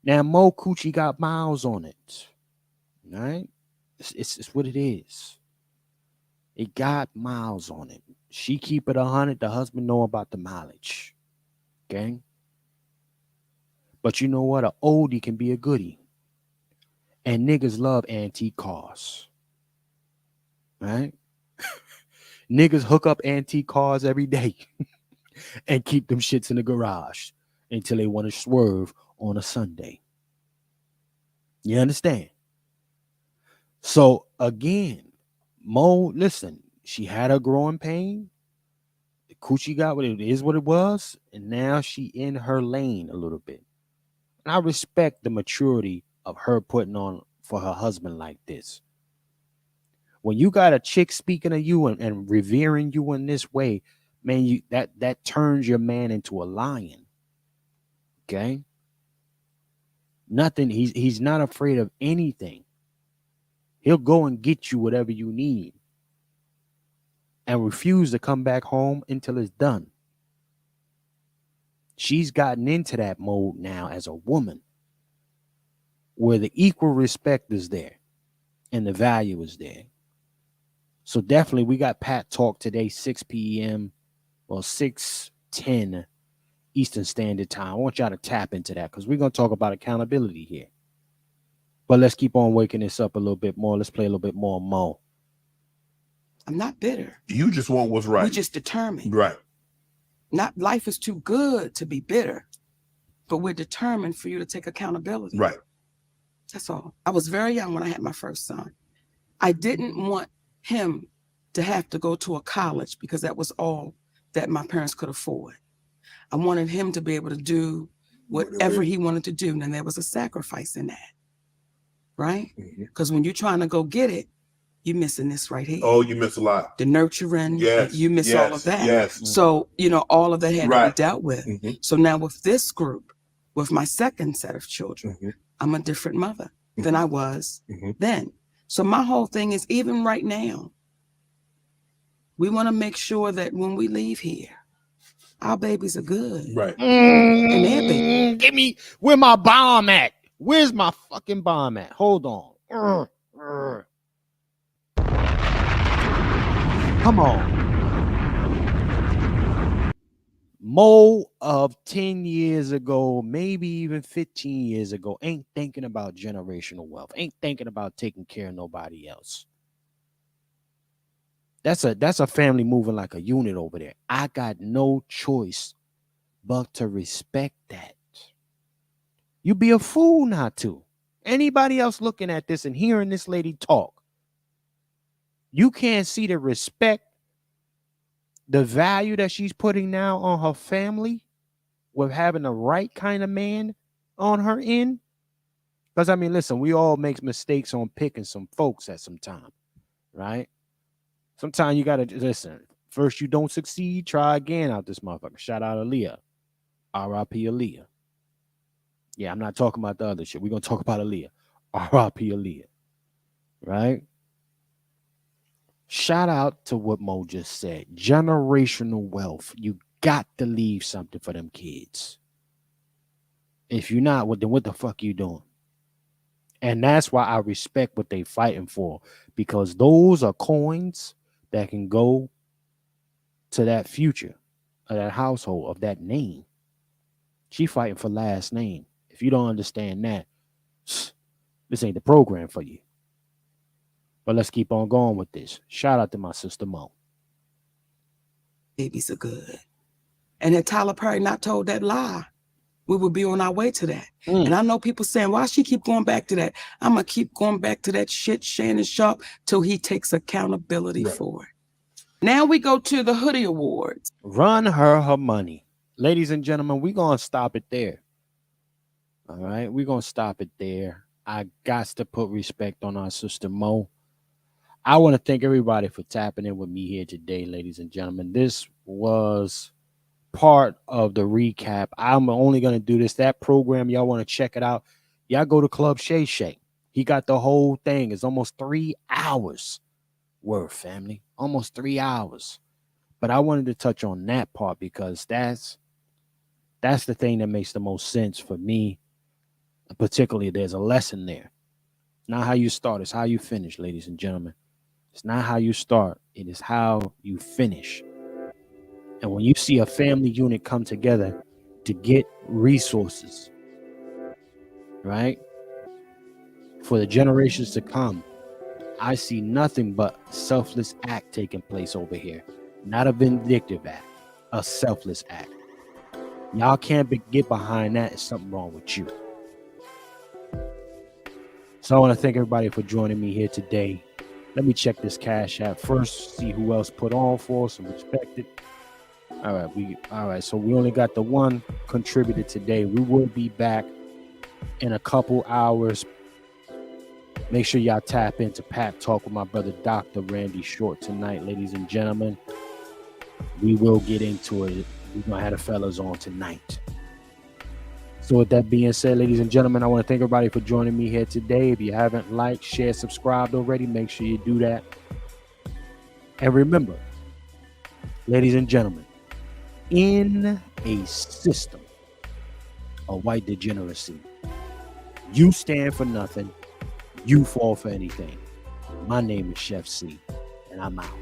Now, Mo Coochie got miles on it. All right? It's what it is. It got miles on it. She keep it 100. The husband know about the mileage. Okay? But you know what? An oldie can be a goodie. And niggas love antique cars. Right? Niggas hook up antique cars every day and keep them shits in the garage until they want to swerve on a Sunday. You understand? So again, Mo, listen, she had a growing pain. The coochie got what it is, what it was, and now she in her lane a little bit. And I respect the maturity of her putting on for her husband like this. When you got a chick speaking of you and revering you in this way, man, that turns your man into a lion. Okay. Nothing. He's not afraid of anything. He'll go and get you whatever you need and refuse to come back home until it's done. She's gotten into that mode now as a woman where the equal respect is there and the value is there. So definitely we got Pat Talk today, 6 p.m. or 6:10 Eastern Standard Time. I want y'all to tap into that because we're going to talk about accountability here. But let's keep on waking this up a little bit more. Let's play a little bit more Mo. I'm not bitter. You just want what's right. We're just determined. Right. Not life is too good to be bitter, but we're determined for you to take accountability. Right. That's all. I was very young when I had my first son. I didn't want him to have to go to a college because that was all that my parents could afford. I wanted him to be able to do whatever he wanted to do. And there was a sacrifice in that. Right? Because when you're trying to go get it, you're missing this right here. Oh, you miss a lot. The nurturing, yes, you miss all of that. Yes. So, all of that had to be dealt with. Mm-hmm. So now with this group, with my second set of children, I'm a different mother than I was then. So my whole thing is, even right now, we want to make sure that when we leave here, our babies are good. Right. And their baby. Give me where my bomb at. Where's my fucking bomb at? Hold on. Come on. Mo of 10 years ago, maybe even 15 years ago, ain't thinking about generational wealth, ain't thinking about taking care of nobody else. That's a family moving like a unit over there. I got no choice but to respect that. You'd be a fool not to. Anybody else looking at this and hearing this lady talk, you can't see the respect, the value that she's putting now on her family with having the right kind of man on her end. Because, I mean, listen, we all make mistakes on picking some folks at some time, right? Sometimes you got to listen. First, you don't succeed, try again out this motherfucker. Shout out Aaliyah. R.I.P. Aaliyah. Yeah, I'm not talking about the other shit. We're going to talk about Aaliyah. R.I.P. Aaliyah. Right? Shout out to what Mo just said. Generational wealth. You got to leave something for them kids. If you're not, then what the fuck you doing? And that's why I respect what they fighting for. Because those are coins that can go to that future of that household, of that name. She fighting for last name. If you don't understand that, this ain't the program for you. But let's keep on going with this. Shout out to my sister Mo. Babies are good. And had Tyler Perry not told that lie, we would be on our way to that. And I know people saying, why she keep going back to that? I'm going to keep going back to that shit, Shannon Sharpe, till he takes accountability for it. Now we go to the Hoodie Awards. Run her money. Ladies and gentlemen, we're going to stop it there. All right? We're going to stop it there. I got to put respect on our sister Mo. I want to thank everybody for tapping in with me here today, ladies and gentlemen. This was part of the recap. I'm only going to do this. That program, y'all want to check it out. Y'all go to Club Shay Shay. He got the whole thing. It's almost 3 hours worth, family. Almost 3 hours. But I wanted to touch on that part because that's the thing that makes the most sense for me. Particularly, there's a lesson there. Not how you start, it's how you finish, ladies and gentlemen. It's not how you start, it is how you finish. And when you see a family unit come together to get resources, right, for the generations to come, I see nothing but selfless act taking place over here. Not a vindictive act, a selfless act. Y'all can't get behind that. There's something wrong with you. So I want to thank everybody for joining me here today. Let me check this Cash App first, see who else put on for us and respect it. All right. So we only got the one contributor today. We will be back in a couple hours. Make sure y'all tap into Pat Talk with my brother, Dr. Randy Short, tonight, ladies and gentlemen. we will get into it. We're going to have the fellas on tonight. So with that being said, ladies and gentlemen, I want to thank everybody for joining me here today. If you haven't liked, shared, subscribed already, make sure you do that. And remember, ladies and gentlemen, in a system of white degeneracy, you stand for nothing, you fall for anything. My name is Chef C, and I'm out.